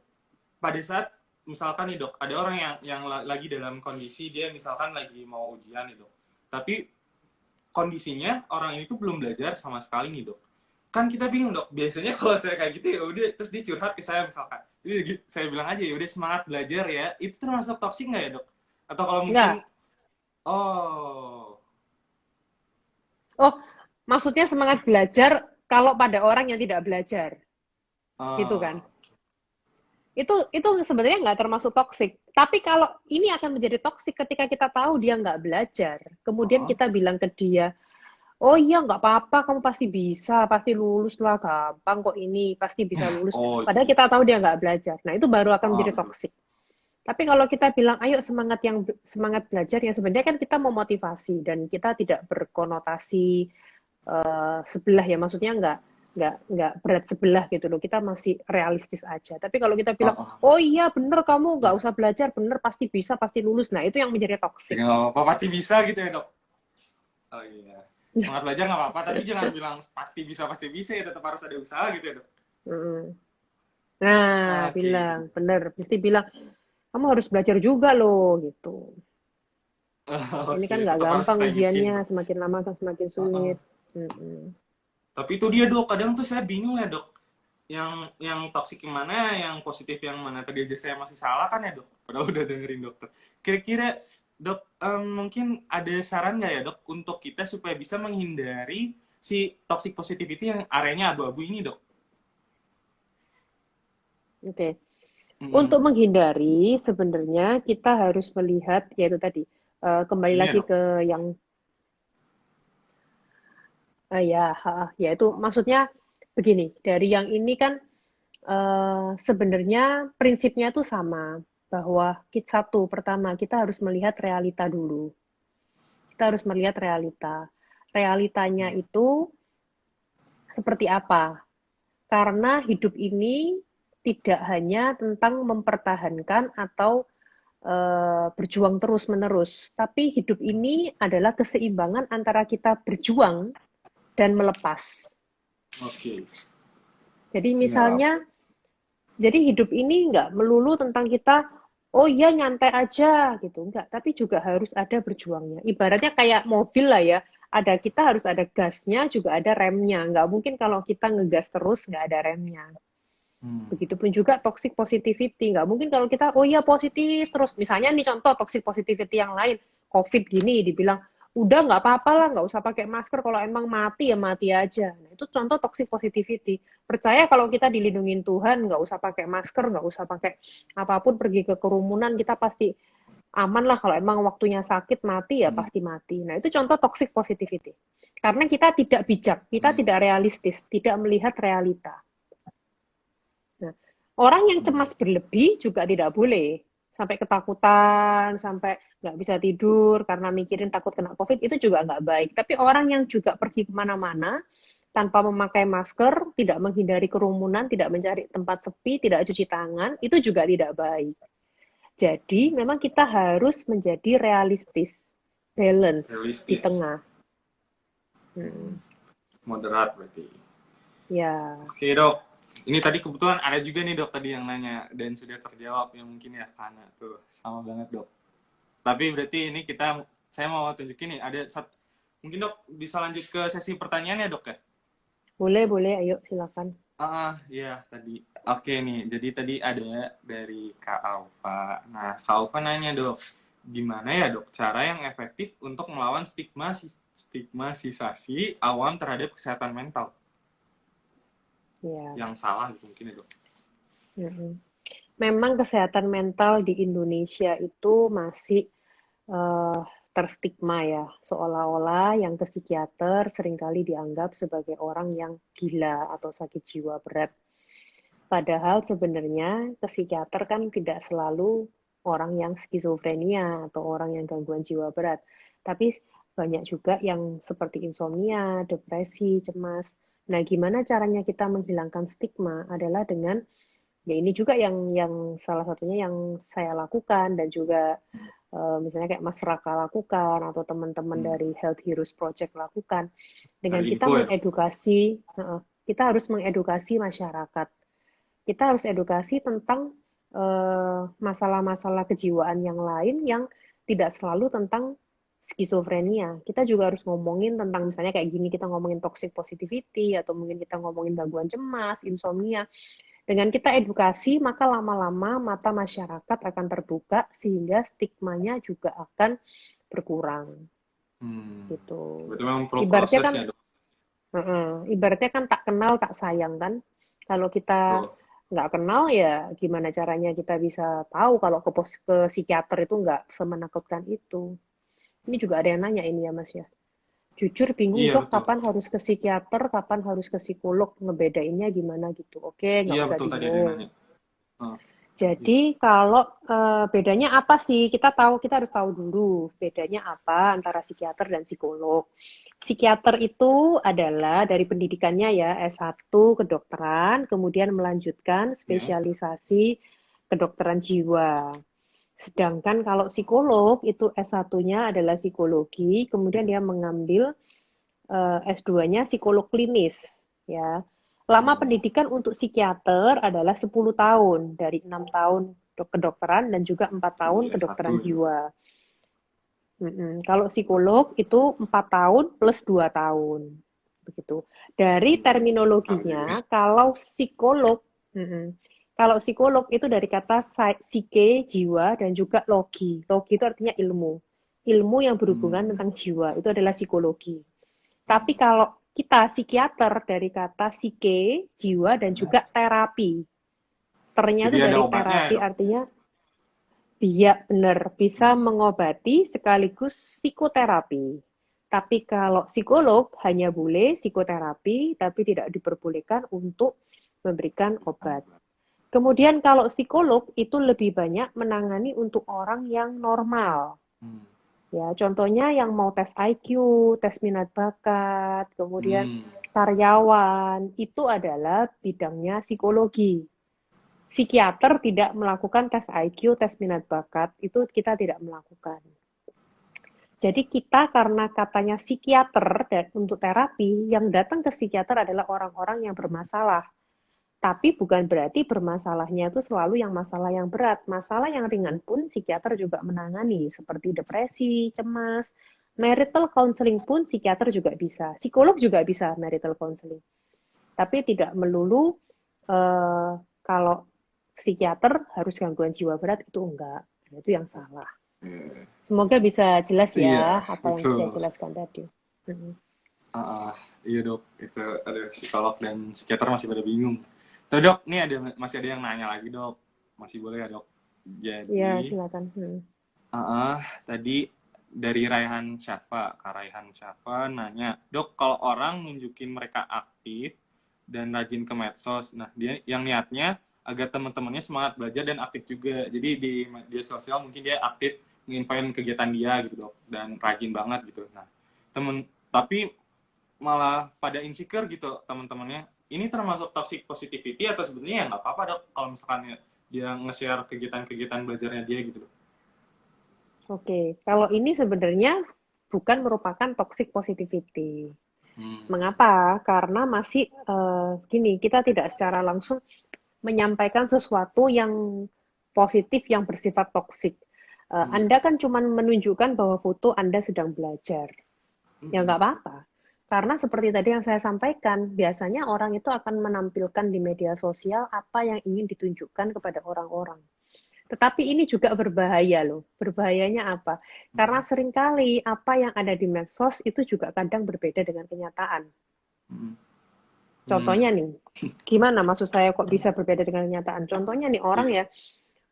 pada saat misalkan nih dok, ada orang yang lagi dalam kondisi dia misalkan lagi mau ujian nih dok. Tapi kondisinya orang ini tuh belum belajar sama sekali nih dok. Kan kita bingung dok. Biasanya kalau saya kayak gitu ya udah, terus dia curhat ke saya misalkan. Jadi saya bilang aja ya udah semangat belajar ya. Itu termasuk toksik nggak ya dok? Atau kalau mungkin, Enggak. oh, Oh, maksudnya semangat belajar kalau pada orang yang tidak belajar, gitu kan? oh, Itu sebenarnya nggak termasuk toksik. Tapi kalau ini akan menjadi toksik ketika kita tahu dia nggak belajar, kemudian oh, kita bilang ke dia, oh iya nggak apa-apa, kamu pasti bisa, pasti lulus lah, gampang kok ini, pasti bisa lulus. oh, Padahal kita tahu dia nggak belajar. Nah itu baru akan oh, menjadi betul. toksik. Tapi kalau kita bilang, ayo semangat belajar, ya sebenarnya kan kita memotivasi dan kita tidak berkonotasi sebelah ya, maksudnya nggak berat sebelah gitu loh. Kita masih realistis aja. Tapi kalau kita Oh, bilang, oh. oh iya bener kamu nggak usah belajar, bener pasti bisa, pasti lulus. Nah itu yang menjadi toksik. Jadi nggak apa-apa, pasti bisa gitu ya dok. Oh iya. Semangat belajar nggak apa-apa, tapi jangan bilang pasti bisa ya, tetap harus ada usaha gitu ya dok. Nah, Oke. bilang, bener. Mesti bilang, kamu harus belajar juga loh, gitu. Ini Oke, kan nggak tetap harus gampang kita ingetin ujiannya, dok. semakin lama kan semakin Heeh. sulit. Mm-mm. Tapi itu dia dok, kadang tuh saya bingung ya dok. Yang toksik yang mana, yang positif yang mana. Tadi aja saya masih salah kan ya dok. Padahal udah dengerin dokter. Kira-kira dok, mungkin ada saran nggak ya dok untuk kita supaya bisa menghindari si toxic positivity yang areanya abu-abu ini dok? Oke. Mm-mm. Untuk menghindari, sebenarnya kita harus melihat, yaitu tadi, kembali Ini ya lagi dok. ke yang, ya, yaitu maksudnya begini, dari yang ini kan sebenarnya prinsipnya tuh sama, bahwa satu, pertama, kita harus melihat realita dulu. Kita harus melihat realita. Realitanya itu seperti apa? Karena hidup ini tidak hanya tentang mempertahankan atau berjuang terus-menerus, tapi hidup ini adalah keseimbangan antara kita berjuang dan melepas. Oke, Jadi siap. misalnya, jadi hidup ini nggak melulu tentang kita, oh iya nyantai aja gitu, enggak. Tapi juga harus ada berjuangnya. Ibaratnya kayak mobil lah ya, kita harus ada gasnya, juga ada remnya. Nggak mungkin kalau kita ngegas terus nggak ada remnya. Hmm. Begitupun juga toxic positivity. Nggak mungkin kalau kita, oh iya positif terus. Misalnya nih contoh toxic positivity yang lain. COVID gini, dibilang, udah nggak apa-apa lah, nggak usah pakai masker. Kalau emang mati ya mati aja. Nah, itu contoh toxic positivity. Percaya kalau kita dilindungin Tuhan, nggak usah pakai masker, nggak usah pakai apapun, pergi ke kerumunan, kita pasti aman lah. Kalau emang waktunya sakit, mati ya Hmm. pasti mati. Nah, itu contoh toxic positivity. Karena kita tidak bijak, kita Hmm. tidak realistis, tidak melihat realita. Nah, orang yang Hmm. cemas berlebih juga tidak boleh. Sampai ketakutan, sampai nggak bisa tidur karena mikirin takut kena COVID, itu juga nggak baik. Tapi orang yang juga pergi kemana-mana tanpa memakai masker, tidak menghindari kerumunan, tidak mencari tempat sepi, tidak cuci tangan, itu juga tidak baik. Jadi memang kita harus menjadi realistis, balance di Realistis. tengah. Hmm. Hmm, Moderat berarti. ya, Oke dok, ini tadi kebetulan ada juga nih dok tadi yang nanya dan sudah terjawab ya mungkin ya karena tuh sama banget dok. Tapi berarti ini saya mau tunjukin nih ada satu, mungkin dok bisa lanjut ke sesi pertanyaan ya dok ya? boleh, boleh, ayo silakan. Ya tadi. Oke nih, jadi tadi ada dari Kak Alfa. Nah, Kak Alfa nanya dok, gimana ya dok cara yang efektif untuk melawan stigmatisasi awam terhadap kesehatan mental Ya. yang salah gitu mungkin ya dok? Mm-mm. Memang kesehatan mental di Indonesia itu masih eh, terstigma ya, seolah-olah yang ke psikiater seringkali dianggap sebagai orang yang gila atau sakit jiwa berat. Padahal sebenarnya ke psikiater kan tidak selalu orang yang skizofrenia atau orang yang gangguan jiwa berat, tapi banyak juga yang seperti insomnia, depresi, cemas. Nah, gimana caranya kita menghilangkan stigma adalah dengan, ya ini juga yang salah satunya yang saya lakukan dan juga misalnya kayak Mas Raka lakukan atau teman-teman Hmm. dari Health Heroes Project lakukan, dengan Dari kita info ya, Dok? mengedukasi, kita harus mengedukasi masyarakat. Kita harus edukasi tentang masalah-masalah kejiwaan yang lain yang tidak selalu tentang skizofrenia. Kita juga harus ngomongin tentang misalnya kayak gini, kita ngomongin toxic positivity atau mungkin kita ngomongin gangguan cemas, insomnia. Dengan kita edukasi, maka lama-lama mata masyarakat akan terbuka sehingga stigmanya juga akan berkurang Hmm. gitu. Berarti memang perlu Ibaratnya proses kan ya, Dok? ibaratnya kan tak kenal tak sayang kan. Kalau kita Betul. nggak kenal ya gimana caranya kita bisa tahu kalau ke psikiater itu nggak semenakutkan itu. Ini juga ada yang nanya ini ya Mas ya. Jujur bingung Iya, dok betul. kapan harus ke psikiater, kapan harus ke psikolog, ngebedainnya gimana gitu. Oke, nggak Iya, usah betul tadi ada yang bingung. nanya. Oh, iya. Jadi kalau bedanya apa sih? Kita harus tahu dulu bedanya apa antara psikiater dan psikolog. Psikiater itu adalah dari pendidikannya ya S1 kedokteran, kemudian melanjutkan Ya. spesialisasi kedokteran jiwa. Sedangkan kalau psikolog itu S1-nya adalah psikologi, kemudian dia mengambil S2-nya psikolog klinis ya. Lama Hmm. pendidikan untuk psikiater adalah 10 tahun, dari 6 tahun kedokteran dan juga 4 tahun Iya, satu kedokteran ya. jiwa. Kalau psikolog itu 4 tahun plus 2 tahun. Begitu. Dari Cepet juga. terminologinya, kalau psikolog itu dari kata psike, jiwa, dan juga logi. Logi itu artinya ilmu. Ilmu yang berhubungan Hmm. tentang jiwa, itu adalah psikologi. Tapi Hmm. kalau kita psikiater dari kata psike, jiwa, dan juga terapi. Ternya Jadi itu ada dari obatnya ya, terapi, Dok? artinya iya benar, bisa Hmm. mengobati sekaligus psikoterapi. Tapi kalau psikolog hanya boleh psikoterapi, tapi tidak diperbolehkan untuk memberikan obat. Kemudian kalau psikolog itu lebih banyak menangani untuk orang yang normal. Hmm. Ya, contohnya yang mau tes IQ, tes minat bakat, kemudian Hmm. karyawan, itu adalah bidangnya psikologi. Psikiater tidak melakukan tes IQ, tes minat bakat, itu kita tidak melakukan. Jadi kita karena katanya psikiater dan untuk terapi, yang datang ke psikiater adalah orang-orang yang bermasalah. Tapi bukan berarti bermasalahnya itu selalu yang masalah yang berat. Masalah yang ringan pun psikiater juga menangani, seperti depresi, cemas. Marital counseling pun psikiater juga bisa. Psikolog juga bisa marital counseling. Tapi tidak melulu kalau psikiater harus gangguan jiwa berat, itu enggak. Itu yang salah. Eh, Semoga bisa jelas ya Iya, apa yang saya betul. jelaskan tadi. Ah, iya, Dok. Itu ada psikolog dan psikiater masih pada bingung. Tuh, Dok, nih masih ada yang nanya lagi, Dok. Masih boleh ya, Dok? Ya, Jadi, silakan. tadi dari Raihan Syafa, Kak Raihan Syafa nanya, Dok, kalau orang nunjukin mereka aktif dan rajin ke medsos, nah dia yang niatnya agar teman-temannya semangat belajar dan aktif juga. Jadi di media sosial mungkin dia aktif nginfoin kegiatan dia gitu, Dok, dan rajin banget gitu. Nah, tapi malah pada insecure gitu teman-temannya. Ini termasuk toxic positivity atau sebenarnya ya nggak apa-apa, Dok, kalau misalkan dia nge-share kegiatan-kegiatan belajarnya dia gitu, Dok. Oke, kalau ini sebenarnya bukan merupakan toxic positivity. Hmm. Mengapa? Karena masih gini, kita tidak secara langsung menyampaikan sesuatu yang positif yang bersifat toksik. Iya. Anda kan cuma menunjukkan bahwa foto Anda sedang belajar. Ya Hmm. nggak apa-apa. Karena seperti tadi yang saya sampaikan, biasanya orang itu akan menampilkan di media sosial apa yang ingin ditunjukkan kepada orang-orang. Tetapi ini juga berbahaya loh. Berbahayanya apa? Karena Hmm. seringkali apa yang ada di medsos itu juga kadang berbeda dengan kenyataan. Hmm. Hmm. Contohnya nih, gimana maksud saya kok bisa berbeda dengan kenyataan? Contohnya nih orang Iya. ya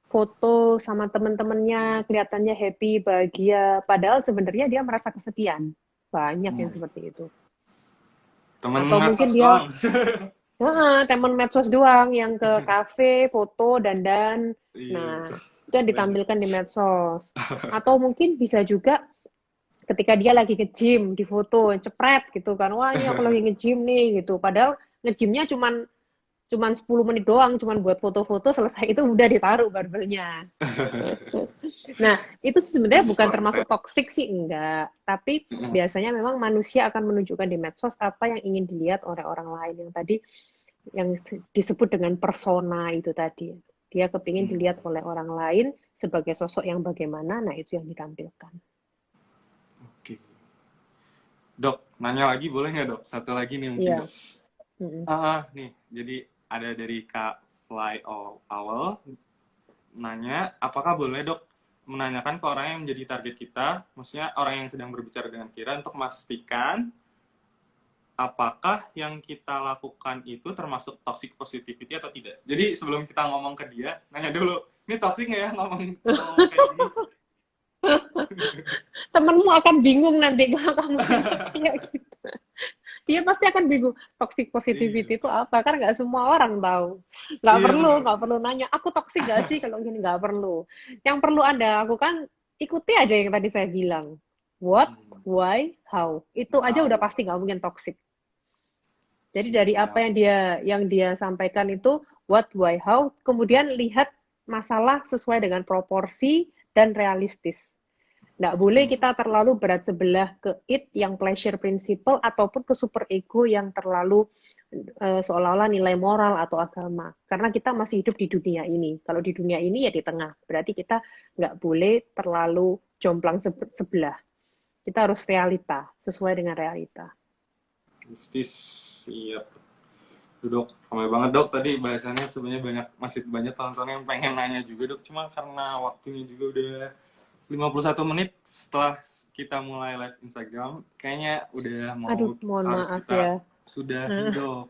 foto sama teman-temannya kelihatannya happy, bahagia, padahal sebenarnya dia merasa kesepian. Banyak yang Hmm. seperti itu. Temen Atau mungkin medsos dia doang. teman medsos doang yang ke kafe, foto, dandan. Iya, Nah, betul. itu yang Banyak. ditampilkan di medsos. Atau mungkin bisa juga ketika dia lagi nge-gym di foto, cepret gitu kan. Wah, ini aku lagi nge-gym nih gitu. Padahal nge-gymnya cuman 10 menit doang, cuman buat foto-foto selesai itu udah ditaruh barbelnya. Nah, itu sebenarnya bukan termasuk Konten. toksik sih, enggak. Tapi biasanya memang manusia akan menunjukkan di medsos apa yang ingin dilihat oleh orang lain. Yang tadi, yang disebut dengan persona itu tadi. Dia kepingin dilihat oleh orang lain sebagai sosok yang bagaimana, nah itu yang ditampilkan. Oke. Dok, nanya lagi boleh nggak dok? Satu lagi nih mungkin Iya. dok. Mm-mm. Nih, jadi ada dari Kak Fly Owl nanya, apakah boleh dok menanyakan ke orang yang menjadi target kita, maksudnya orang yang sedang berbicara dengan kita untuk memastikan apakah yang kita lakukan itu termasuk toxic positivity atau tidak. Jadi sebelum kita ngomong ke dia, nanya dulu, ini toxic nggak ya ngomong kayak gini? Temenmu akan bingung nanti kalau kamu nanya kayak gitu. Dia pasti akan bingung, toxic Iya, positivity itu apa? Kan nggak semua orang tahu. Nggak iya perlu, benar. nggak perlu nanya, aku toxic nggak sih kalau gini? Nggak perlu. Yang perlu Anda lakukan, ikuti aja yang tadi saya bilang. What, why, how. Itu aja udah Wow, pasti nggak mungkin toxic. Jadi dari apa siap. yang dia sampaikan itu, what, why, how, kemudian lihat masalah sesuai dengan proporsi dan realistis. Nggak boleh kita terlalu berat sebelah ke it yang pleasure principle ataupun ke super ego yang terlalu seolah-olah nilai moral atau agama. Karena kita masih hidup di dunia ini. Kalau di dunia ini ya di tengah. Berarti kita nggak boleh terlalu jomplang sebelah. Kita harus realita, sesuai dengan realita. Mistis, siap. Dok, ramai banget dok tadi bahasannya sebenarnya masih banyak teman-teman yang pengen nanya juga dok, cuma karena waktunya juga udah 51 menit setelah kita mulai live Instagram, kayaknya udah mau Aduh, mohon harus maaf kita ya. sudahi dok.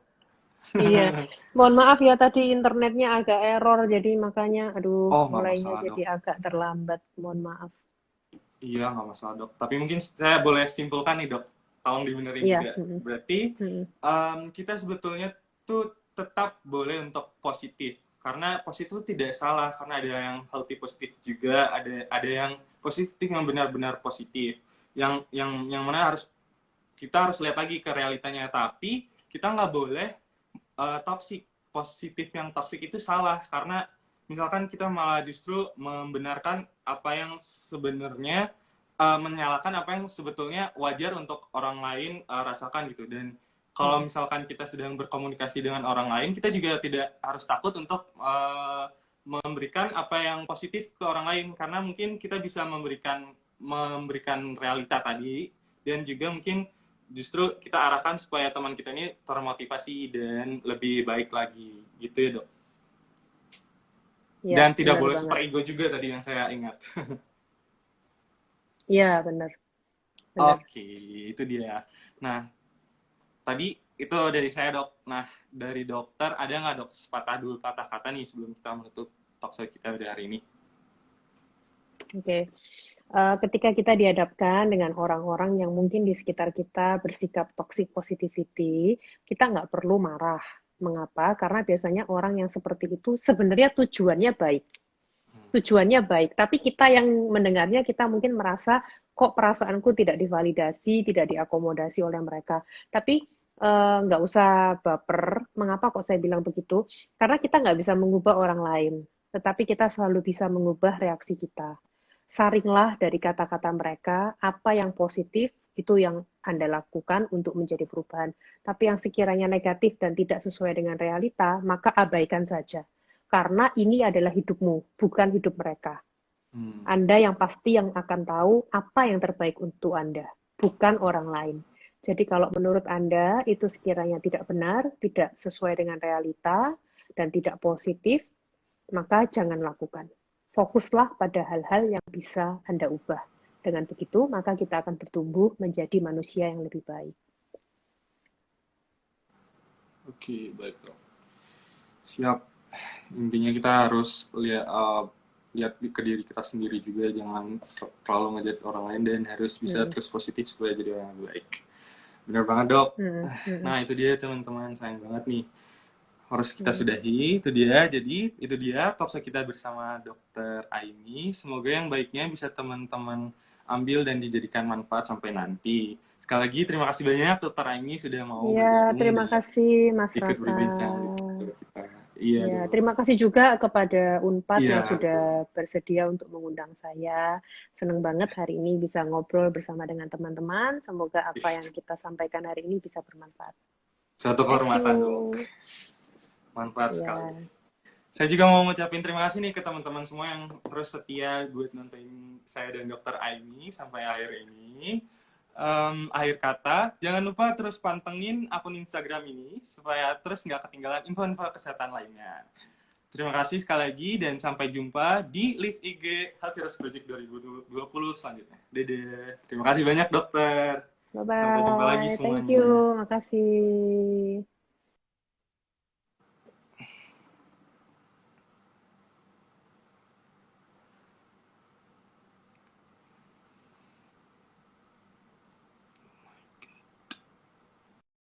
Iya, mohon maaf ya tadi internetnya agak error, jadi makanya, aduh, Oh nggak mulainya masalah jadi dok, agak terlambat. Mohon maaf. iya nggak masalah dok, tapi mungkin saya boleh simpulkan nih dok, tolong dibenerin Iya. juga, berarti Mm. kita sebetulnya tuh tetap boleh untuk positif, karena positif itu tidak salah, karena ada yang healthy positif juga, ada yang positif yang benar-benar positif, yang mana kita harus lihat lagi ke realitanya, tapi kita nggak boleh toxic, positif yang toxic itu salah, karena misalkan kita malah justru membenarkan apa yang sebenarnya menyalahkan apa yang sebetulnya wajar untuk orang lain rasakan gitu. Dan kalau Mm. misalkan kita sedang berkomunikasi dengan orang lain, kita juga tidak harus takut untuk memberikan apa yang positif ke orang lain, karena mungkin kita bisa memberikan realita tadi, dan juga mungkin justru kita arahkan supaya teman kita ini termotivasi dan lebih baik lagi gitu ya dok. Iya, Dan tidak benar boleh banget. super ego juga tadi yang saya ingat. Iya, benar. Benar. Oke, itu dia. Nah, tadi itu dari saya dok. Nah, dari dokter ada nggak dok sepatah dulu kata-kata nih sebelum kita menutup talkshow kita pada hari ini? Oke. Ketika kita dihadapkan dengan orang-orang yang mungkin di sekitar kita bersikap toxic positivity, kita nggak perlu marah. Mengapa? Karena biasanya orang yang seperti itu sebenarnya tujuannya baik. Tujuannya baik, tapi kita yang mendengarnya kita mungkin merasa kok perasaanku tidak divalidasi, tidak diakomodasi oleh mereka. Tapi nggak usah baper. Mengapa kok saya bilang begitu? Karena kita nggak bisa mengubah orang lain, tetapi kita selalu bisa mengubah reaksi kita. Saringlah dari kata-kata mereka, apa yang positif itu yang Anda lakukan untuk menjadi perubahan. Tapi yang sekiranya negatif dan tidak sesuai dengan realita, maka abaikan saja. Karena ini adalah hidupmu, bukan hidup mereka. Anda yang pasti yang akan tahu apa yang terbaik untuk Anda, bukan orang lain. Jadi kalau menurut Anda itu sekiranya tidak benar, tidak sesuai dengan realita, dan tidak positif, maka jangan lakukan. Fokuslah pada hal-hal yang bisa Anda ubah. Dengan begitu, maka kita akan bertumbuh menjadi manusia yang lebih baik. Oke, baik dok. Siap. Intinya kita harus lihat ke diri kita sendiri juga, jangan terlalu ngejat orang lain, dan harus bisa Hmm. terus positif supaya jadi orang yang baik. Bener banget dok. Hmm. Hmm. Nah itu dia teman-teman, sayang banget nih harus kita Hmm. sudahi. Itu dia, jadi itu dia talkshow kita bersama Dokter Aimi. Semoga yang baiknya bisa teman-teman ambil dan dijadikan manfaat sampai nanti. Sekali lagi terima kasih banyak Dokter Aimi sudah mau Ya, bergabung terima dan kasih Mas ikut Raka. berbincang di talkshow kita. Iya Ya, dong. terima kasih juga kepada Unpad Iya, yang betul. sudah bersedia untuk mengundang saya. Senang banget hari ini bisa ngobrol bersama dengan teman-teman. Semoga apa yang kita sampaikan hari ini bisa bermanfaat. Suatu Thank you. kehormatan dong. Manfaat sekali. Ya, Saya juga mau ngucapin terima kasih nih ke teman-teman semua yang terus setia buat nonton saya dan Dokter Aimi sampai akhir ini. Akhir kata, jangan lupa terus pantengin akun Instagram ini supaya terus nggak ketinggalan info-info kesehatan lainnya. Terima kasih sekali lagi dan sampai jumpa di Live IG Health Project 2020 selanjutnya. Dadah. Terima kasih banyak dokter. Sampai jumpa lagi bye-bye. Thank you. semuanya. Makasih.